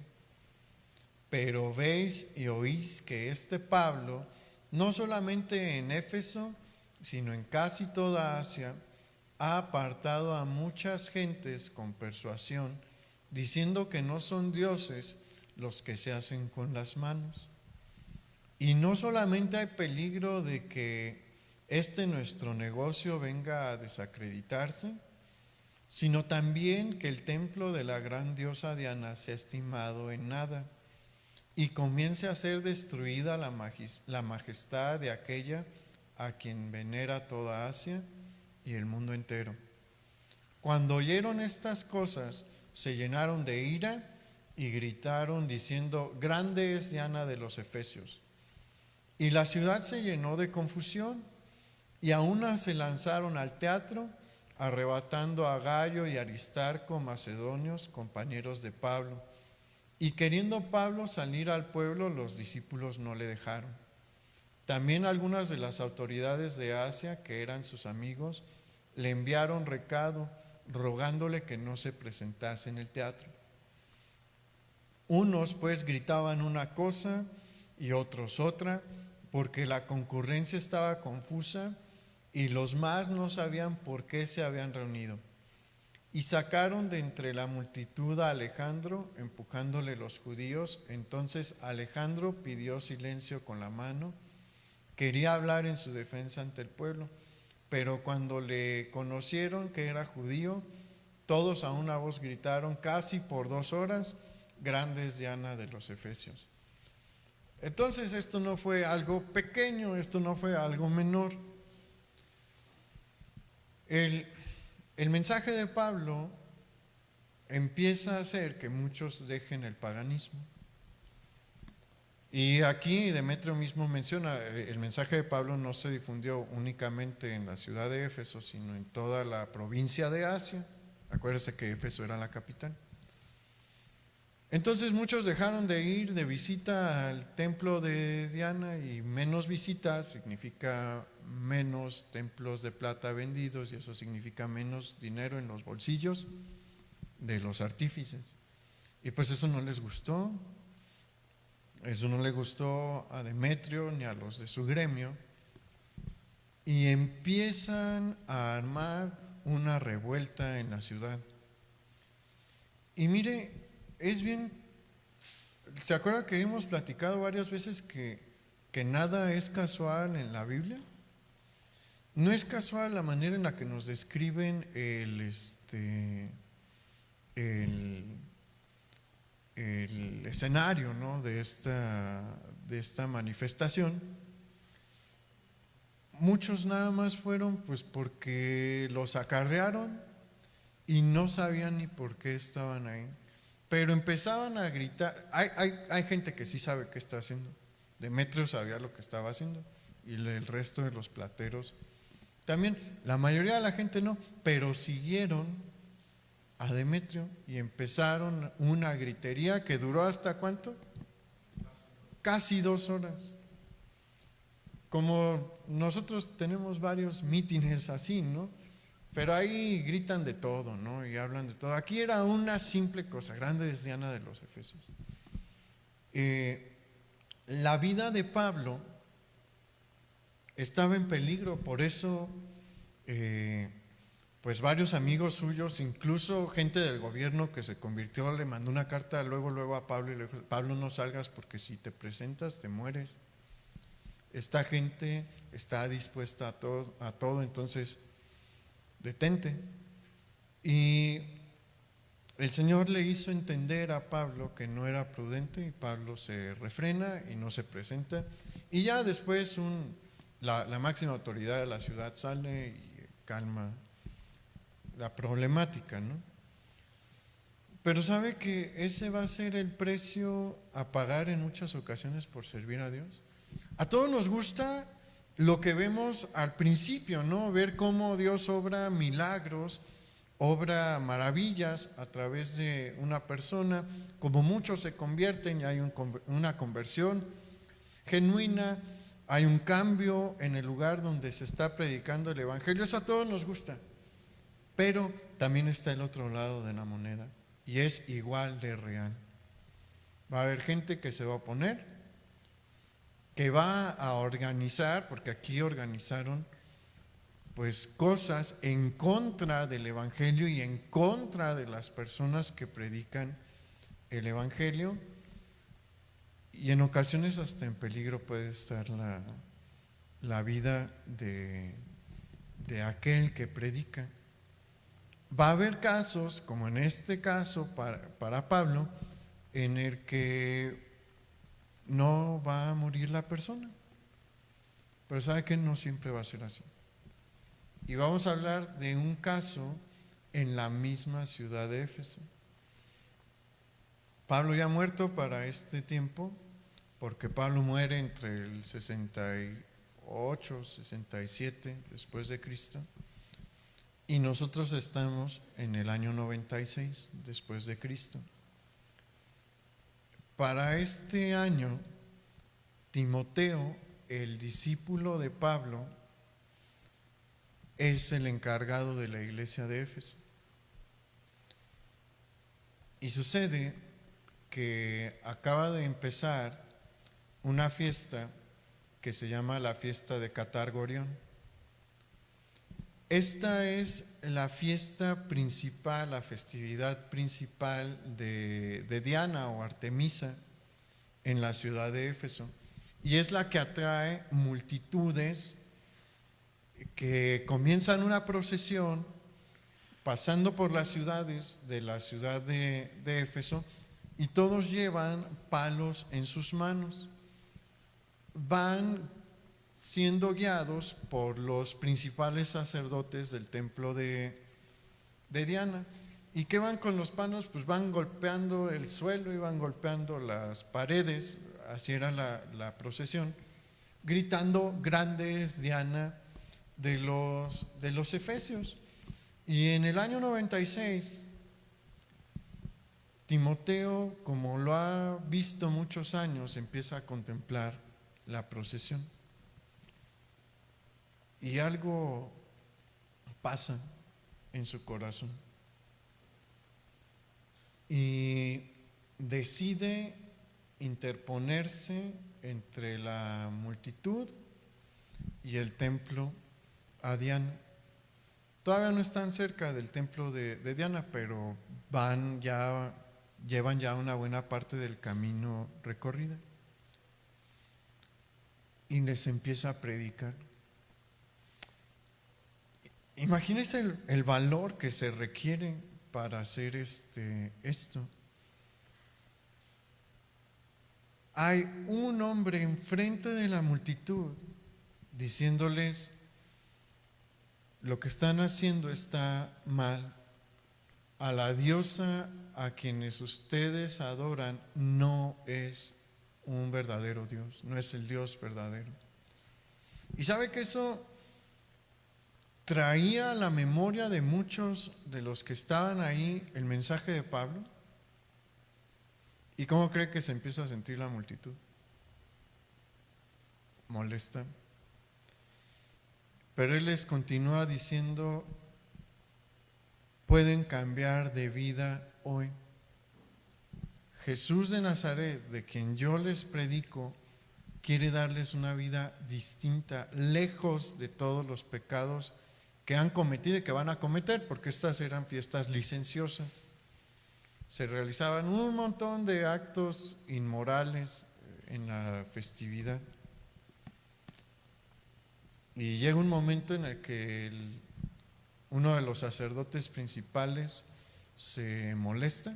pero veis y oís que este Pablo, no solamente en Éfeso, sino en casi toda Asia, ha apartado a muchas gentes con persuasión, diciendo que no son dioses los que se hacen con las manos. Y no solamente hay peligro de que nuestro negocio venga a desacreditarse, sino también que el templo de la gran diosa Diana sea estimado en nada y comience a ser destruida la majestad de aquella a quien venera toda Asia y el mundo entero. Cuando oyeron estas cosas, se llenaron de ira y gritaron diciendo: grande es Diana de los Efesios. Y la ciudad se llenó de confusión, y a una se lanzaron al teatro, arrebatando a Gayo y Aristarco, macedonios, compañeros de Pablo. Y queriendo Pablo salir al pueblo, los discípulos no le dejaron. También algunas de las autoridades de Asia, que eran sus amigos, le enviaron recado, rogándole que no se presentase en el teatro. Unos pues gritaban una cosa y otros otra, porque la concurrencia estaba confusa y los más no sabían por qué se habían reunido. Y sacaron de entre la multitud a Alejandro, empujándole los judíos. Entonces Alejandro pidió silencio con la mano, quería hablar en su defensa ante el pueblo, pero cuando le conocieron que era judío, todos a una voz gritaron casi por 2 horas: grande es Diana de los Efesios. Entonces esto no fue algo pequeño, esto no fue algo menor. El mensaje de Pablo empieza a hacer que muchos dejen el paganismo. Y aquí Demetrio mismo menciona, el mensaje de Pablo no se difundió únicamente en la ciudad de Éfeso, sino en toda la provincia de Asia. Acuérdense que Éfeso era la capital. Entonces muchos dejaron de ir de visita al templo de Diana, y menos visitas significa menos templos de plata vendidos, y eso significa menos dinero en los bolsillos de los artífices. Y pues eso no les gustó. Eso no le gustó a Demetrio ni a los de su gremio, y empiezan a armar una revuelta en la ciudad. Y mire, es bien, ¿se acuerda que hemos platicado varias veces que nada es casual en la Biblia? No es casual la manera en la que nos describen el escenario, ¿no?, de esta manifestación. Muchos nada más fueron pues porque los acarrearon y no sabían ni por qué estaban ahí, pero empezaban a gritar. Hay gente que sí sabe qué está haciendo. Demetrio sabía lo que estaba haciendo, y el resto de los plateros también. La mayoría de la gente no, pero siguieron a Demetrio y empezaron una gritería que duró ¿hasta cuánto? Casi 2 horas. Como nosotros tenemos varios mítines así, ¿no? Pero ahí gritan de todo, ¿no? Y hablan de todo. Aquí era una simple cosa: grande es Diana de los Efesios. La vida de Pablo estaba en peligro, por eso pues varios amigos suyos, incluso gente del gobierno que se convirtió, le mandó una carta luego a Pablo y le dijo: Pablo, no salgas porque si te presentas te mueres. Esta gente está dispuesta a todo, entonces detente. Y el Señor le hizo entender a Pablo que no era prudente, y Pablo se refrena y no se presenta. Y ya después la máxima autoridad de la ciudad sale y calma la problemática, ¿no? Pero sabe que ese va a ser el precio a pagar en muchas ocasiones por servir a Dios. A todos nos gusta lo que vemos al principio, ¿no? Ver cómo Dios obra milagros, obra maravillas a través de una persona, como muchos se convierten y hay una conversión genuina, hay un cambio en el lugar donde se está predicando el evangelio. Eso a todos nos gusta. Pero también está el otro lado de la moneda, y es igual de real. Va a haber gente que se va a oponer, que va a organizar, porque aquí organizaron pues cosas en contra del evangelio y en contra de las personas que predican el evangelio, y en ocasiones hasta en peligro puede estar la vida de aquel que predica. Va a haber casos, como en este caso para Pablo, en el que no va a morir la persona. Pero sabe que no siempre va a ser así. Y vamos a hablar de un caso en la misma ciudad de Éfeso. Pablo ya muerto para este tiempo, porque Pablo muere entre el 68, 67 después de Cristo, y nosotros estamos en el año 96 después de Cristo. Para este año, Timoteo, el discípulo de Pablo, es el encargado de la iglesia de Éfeso. Y sucede que acaba de empezar una fiesta que se llama la fiesta de Catar-Gorión. Esta es la fiesta principal, la festividad principal de Diana o Artemisa en la ciudad de Éfeso, y es la que atrae multitudes que comienzan una procesión pasando por las ciudades de la ciudad de Éfeso, y todos llevan palos en sus manos. Van siendo guiados por los principales sacerdotes del templo de Diana. ¿Y qué van con los palos? Pues van golpeando el suelo y van golpeando las paredes, así era la procesión, gritando: grande es Diana de los efesios. Y en el año 96, Timoteo, como lo ha visto muchos años, empieza a contemplar la procesión. Y algo pasa en su corazón. Y decide interponerse entre la multitud y el templo a Diana. Todavía no están cerca del templo de Diana, pero llevan ya una buena parte del camino recorrida. Y les empieza a predicar. Imagínense el valor que se requiere para hacer esto. Hay un hombre enfrente de la multitud diciéndoles: lo que están haciendo está mal. A la diosa a quienes ustedes adoran no es un verdadero Dios, no es el Dios verdadero. Y sabe que eso traía a la memoria de muchos de los que estaban ahí el mensaje de Pablo. ¿Y cómo cree que se empieza a sentir la multitud? Molesta. Pero él les continúa diciendo: pueden cambiar de vida hoy. Jesús de Nazaret, de quien yo les predico, quiere darles una vida distinta, lejos de todos los pecados que han cometido y que van a cometer, porque estas eran fiestas licenciosas. Se realizaban un montón de actos inmorales en la festividad. Y llega un momento en el que uno de los sacerdotes principales se molesta,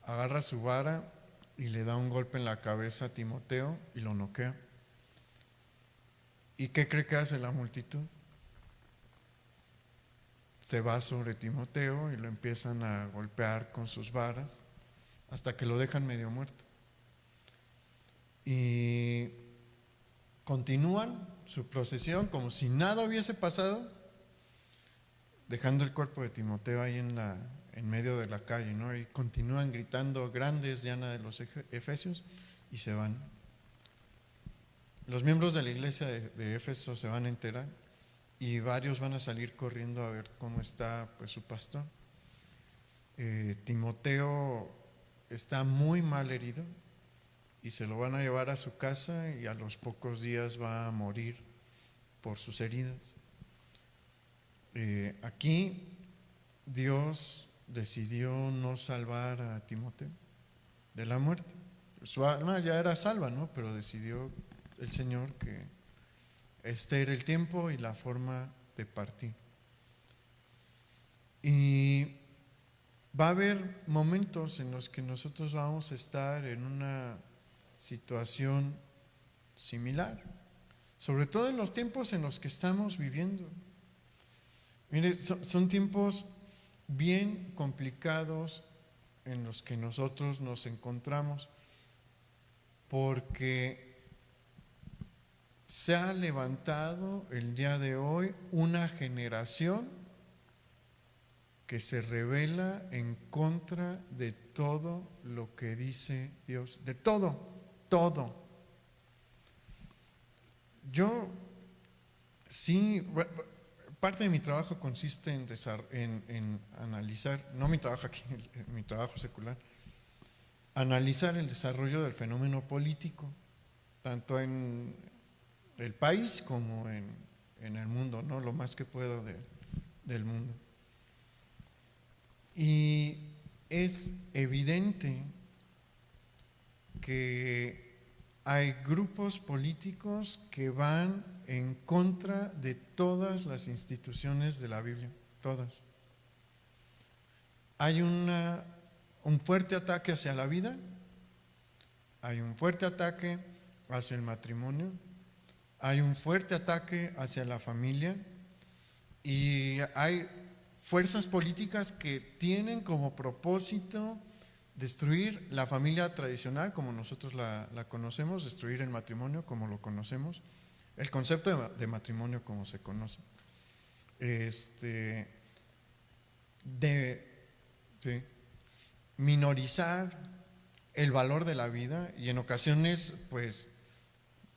agarra su vara y le da un golpe en la cabeza a Timoteo y lo noquea. ¿Y qué cree que hace la multitud? Se va sobre Timoteo y lo empiezan a golpear con sus varas hasta que lo dejan medio muerto. Y continúan su procesión como si nada hubiese pasado, dejando el cuerpo de Timoteo ahí en medio de la calle, ¿no? Y continúan gritando: grande es Diana de los efesios, y se van. Los miembros de la iglesia de Éfeso se van a enterar y varios van a salir corriendo a ver cómo está, pues, su pastor. Timoteo está muy mal herido y se lo van a llevar a su casa, y a los pocos días va a morir por sus heridas. Aquí Dios decidió no salvar a Timoteo de la muerte. Su alma ya era salva, ¿no? Pero decidió el Señor que Este era el tiempo y la forma de partir. Y va a haber momentos en los que nosotros vamos a estar en una situación similar, sobre todo en los tiempos en los que estamos viviendo. Mire, son tiempos bien complicados en los que nosotros nos encontramos, porque se ha levantado el día de hoy una generación que se revela en contra de todo lo que dice Dios, de todo. Yo sí, parte de mi trabajo consiste en analizar, no mi trabajo aquí, mi trabajo secular, analizar el desarrollo del fenómeno político, tanto en el país como en el mundo, ¿no? Lo más que puedo del mundo. Y es evidente que hay grupos políticos que van en contra de todas las instituciones de la Biblia, todas. Hay un fuerte ataque hacia la vida, hay un fuerte ataque hacia el matrimonio, hay un fuerte ataque hacia la familia y hay fuerzas políticas que tienen como propósito destruir la familia tradicional como nosotros la conocemos, destruir el matrimonio como lo conocemos, el concepto de matrimonio como se conoce, minorizar el valor de la vida y en ocasiones pues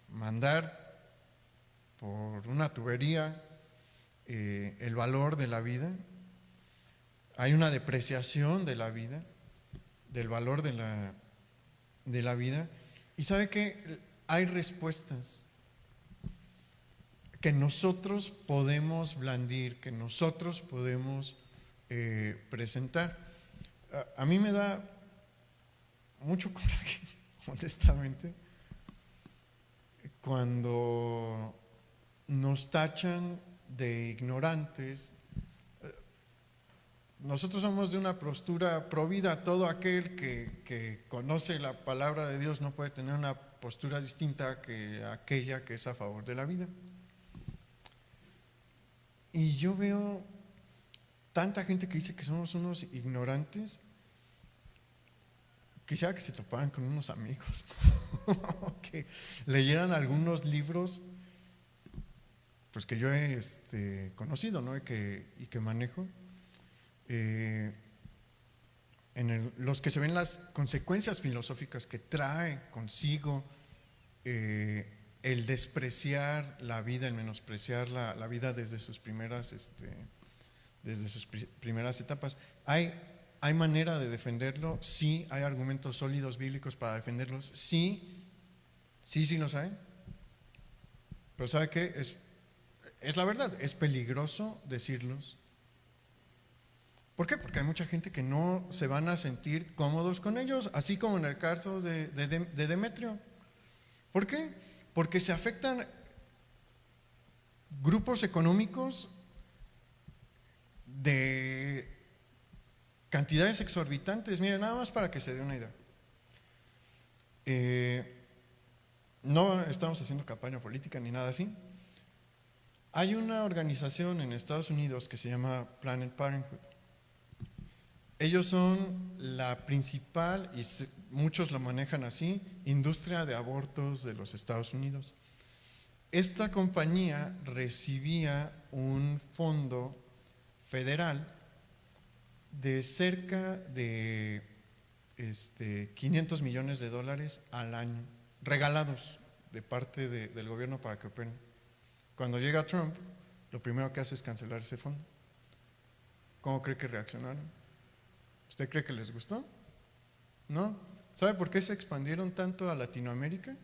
mandar por una tubería el valor de la vida. Hay una depreciación de la vida, del valor de la vida. Y sabe que hay respuestas que nosotros podemos blandir, que nosotros podemos presentar. A mí me da mucho coraje, honestamente, cuando nos tachan de ignorantes. Nosotros somos de una postura provida. Todo aquel que conoce la palabra de Dios no puede tener una postura distinta que aquella que es a favor de la vida. Y yo veo tanta gente que dice que somos unos ignorantes. Quisiera que se toparan con unos amigos, que leyeran algunos libros pues que yo he conocido, ¿no? y que manejo. Los que se ven las consecuencias filosóficas que trae consigo el despreciar la vida, el menospreciar la vida desde sus primeras etapas. ¿Hay manera de defenderlo? Sí, hay argumentos sólidos bíblicos para defenderlos. Sí los hay. Pero ¿sabe qué? Es la verdad, es peligroso decirlos. ¿Por qué? Porque hay mucha gente que no se van a sentir cómodos con ellos, así como en el caso de Demetrio. ¿Por qué? Porque se afectan grupos económicos de cantidades exorbitantes. Miren, nada más para que se dé una idea. No estamos haciendo campaña política ni nada así. Hay una organización en Estados Unidos que se llama Planned Parenthood. Ellos son la principal, y muchos lo manejan así, industria de abortos de los Estados Unidos. Esta compañía recibía un fondo federal de cerca de $500 millones al año, regalados de parte del gobierno para que operen. Cuando llega Trump, lo primero que hace es cancelar ese fondo. ¿Cómo cree que reaccionaron? ¿Usted cree que les gustó? ¿No? ¿Sabe por qué se expandieron tanto a Latinoamérica?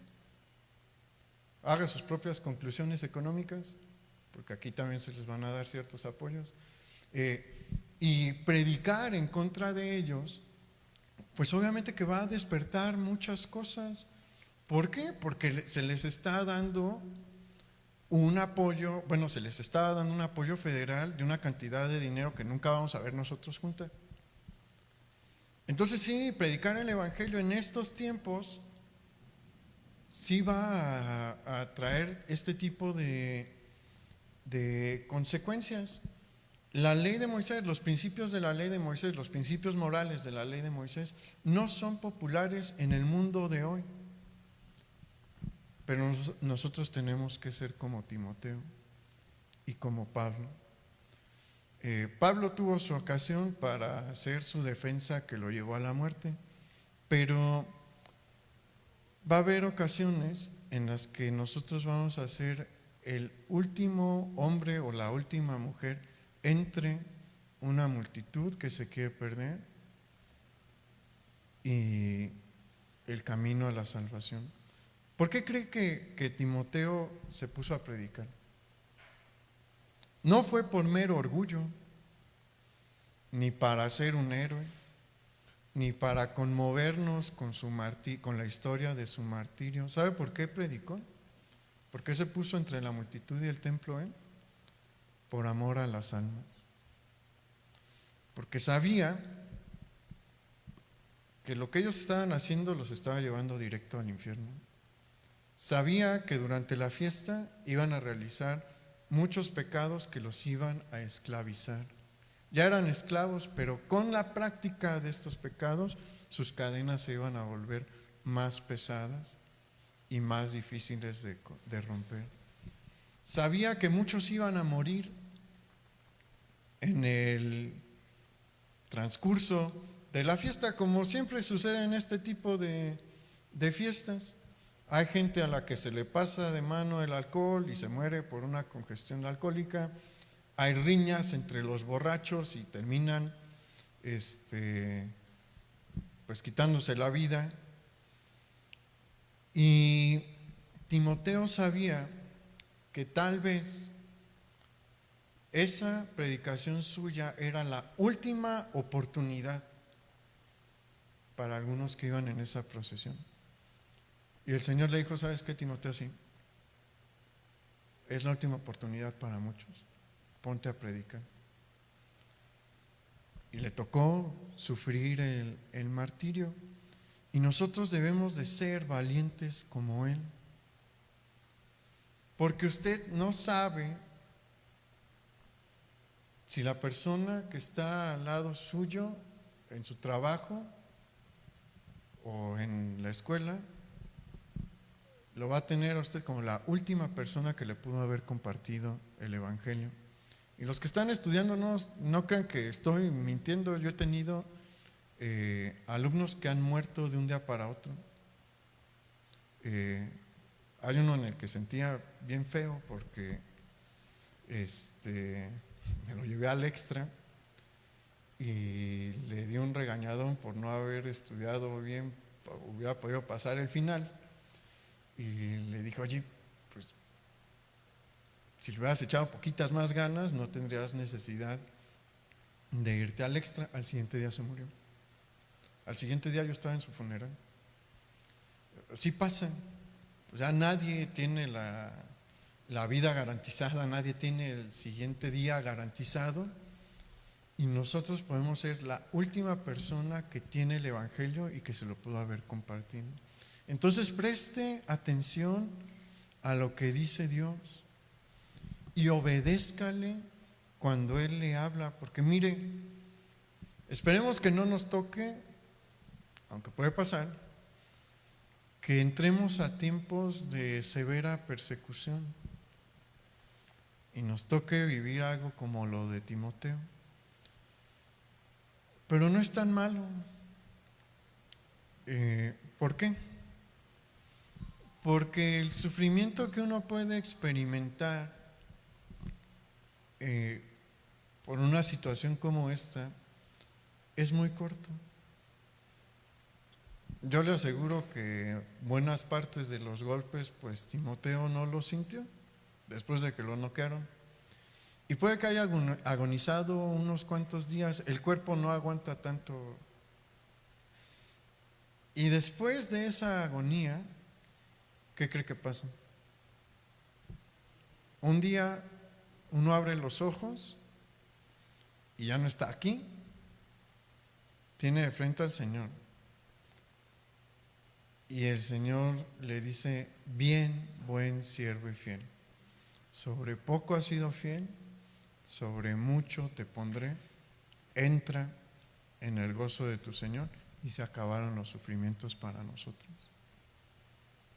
Haga sus propias conclusiones económicas, porque aquí también se les van a dar ciertos apoyos. Y predicar en contra de ellos, pues obviamente que va a despertar muchas cosas. ¿Por qué? Porque se les está dando un apoyo, bueno, se les estaba dando un apoyo federal de una cantidad de dinero que nunca vamos a ver nosotros juntas. Entonces sí, predicar el Evangelio en estos tiempos sí va a traer este tipo de consecuencias. La ley de Moisés, los principios de la ley de Moisés, los principios morales de la ley de Moisés no son populares en el mundo de hoy. Pero nosotros tenemos que ser como Timoteo y como Pablo. Pablo tuvo su ocasión para hacer su defensa que lo llevó a la muerte, pero va a haber ocasiones en las que nosotros vamos a ser el último hombre o la última mujer entre una multitud que se quiere perder y el camino a la salvación. ¿Por qué cree que Timoteo se puso a predicar? No fue por mero orgullo, ni para ser un héroe, ni para conmovernos con la historia de su martirio. ¿Sabe por qué predicó? ¿Por qué se puso entre la multitud y el templo él? Por amor a las almas. Porque sabía que lo que ellos estaban haciendo los estaba llevando directo al infierno. Sabía que durante la fiesta iban a realizar muchos pecados que los iban a esclavizar. Ya eran esclavos, pero con la práctica de estos pecados, sus cadenas se iban a volver más pesadas y más difíciles de romper. Sabía que muchos iban a morir en el transcurso de la fiesta, como siempre sucede en este tipo de fiestas. Hay gente a la que se le pasa de mano el alcohol y se muere por una congestión alcohólica. Hay riñas entre los borrachos y terminan pues quitándose la vida. Y Timoteo sabía que tal vez esa predicación suya era la última oportunidad para algunos que iban en esa procesión. Y el Señor le dijo: ¿sabes qué, Timoteo? Sí, es la última oportunidad para muchos. Ponte a predicar. Y le tocó sufrir el martirio. Y nosotros debemos de ser valientes como Él. Porque usted no sabe si la persona que está al lado suyo, en su trabajo o en la escuela, lo va a tener a usted como la última persona que le pudo haber compartido el Evangelio. Y los que están estudiando no crean que estoy mintiendo. Yo he tenido alumnos que han muerto de un día para otro. Hay uno en el que sentía bien feo porque me lo llevé al extra y le di un regañadón por no haber estudiado bien, hubiera podido pasar el final. Y le dije: oye, pues si le hubieras echado poquitas más ganas, no tendrías necesidad de irte al extra. Al siguiente día se murió. Al siguiente día yo estaba en su funeral. Sí pasa. O sea, nadie tiene la vida garantizada, nadie tiene el siguiente día garantizado. Y nosotros podemos ser la última persona que tiene el Evangelio y que se lo pudo haber compartido. Entonces preste atención a lo que dice Dios y obedézcale cuando Él le habla, porque mire, esperemos que no nos toque, aunque puede pasar, que entremos a tiempos de severa persecución y nos toque vivir algo como lo de Timoteo. Pero no es tan malo. ¿Por qué? Porque el sufrimiento que uno puede experimentar por una situación como esta es muy corto. Yo le aseguro que buenas partes de los golpes, pues Timoteo no los sintió después de que lo noquearon. Y puede que haya agonizado unos cuantos días, el cuerpo no aguanta tanto. Y después de esa agonía, ¿qué cree que pasa? un día uno abre los ojos y ya no está aquí, tiene de frente al Señor. Y el Señor le dice: bien, buen siervo y fiel. Sobre poco has sido fiel, sobre mucho te pondré. Entra en el gozo de tu Señor. Y se acabaron los sufrimientos para nosotros.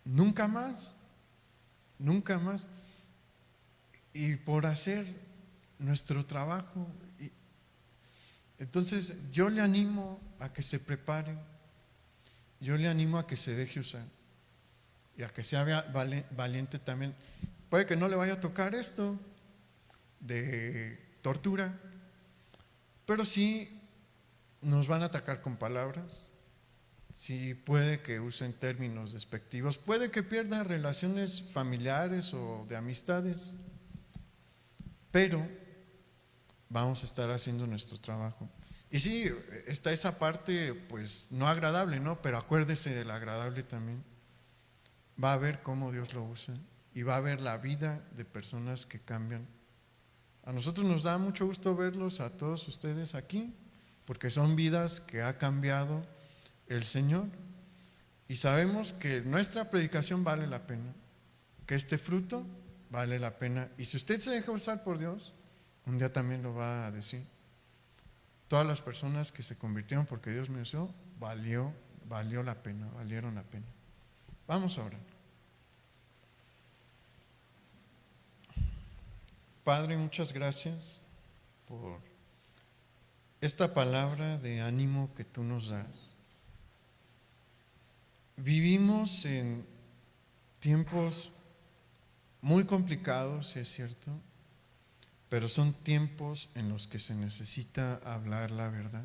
Nunca más, nunca más. Y por hacer nuestro trabajo. Entonces yo le animo a que se prepare. Yo le animo a que se deje usar y a que sea valiente también. Puede que no le vaya a tocar esto de tortura, pero sí nos van a atacar con palabras, sí puede que usen términos despectivos, puede que pierda relaciones familiares o de amistades, pero vamos a estar haciendo nuestro trabajo. Y sí, está esa parte pues no agradable, ¿no? Pero acuérdese del agradable también. Va a ver cómo Dios lo usa y va a ver la vida de personas que cambian. A nosotros nos da mucho gusto verlos a todos ustedes aquí, porque son vidas que ha cambiado el Señor. Y sabemos que nuestra predicación vale la pena, que este fruto vale la pena. Y si usted se deja usar por Dios, un día también lo va a decir. Todas las personas que se convirtieron porque Dios me usó, valió la pena, valieron la pena. Vamos a orar. Padre, muchas gracias por esta palabra de ánimo que tú nos das. Vivimos en tiempos muy complicados, es cierto, pero son tiempos en los que se necesita hablar la verdad.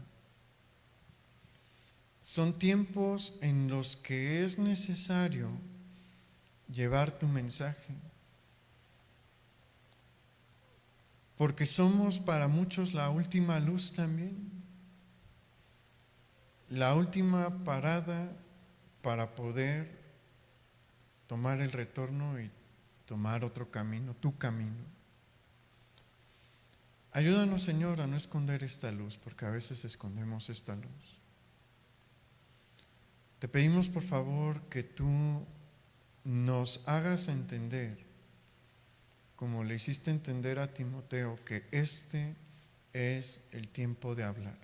Son tiempos en los que es necesario llevar tu mensaje, porque somos para muchos la última luz también, la última parada para poder tomar el retorno y tomar otro camino, tu camino. Ayúdanos, Señor, a no esconder esta luz, porque a veces escondemos esta luz. Te pedimos, por favor, que tú nos hagas entender, como le hiciste entender a Timoteo, que este es el tiempo de hablar.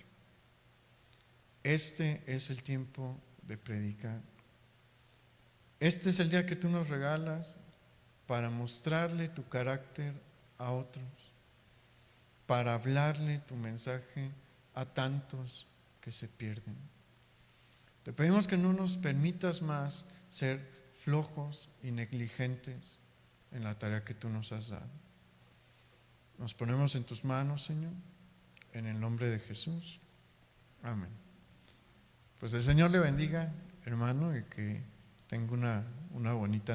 Este es el tiempo de predicar. Este es el día que tú nos regalas para mostrarle tu carácter a otros, para hablarle tu mensaje a tantos que se pierden. Te pedimos que no nos permitas más ser flojos y negligentes en la tarea que tú nos has dado. Nos ponemos en tus manos, Señor, en el nombre de Jesús. Amén. Pues el Señor le bendiga, hermano, y que tenga una bonita noche.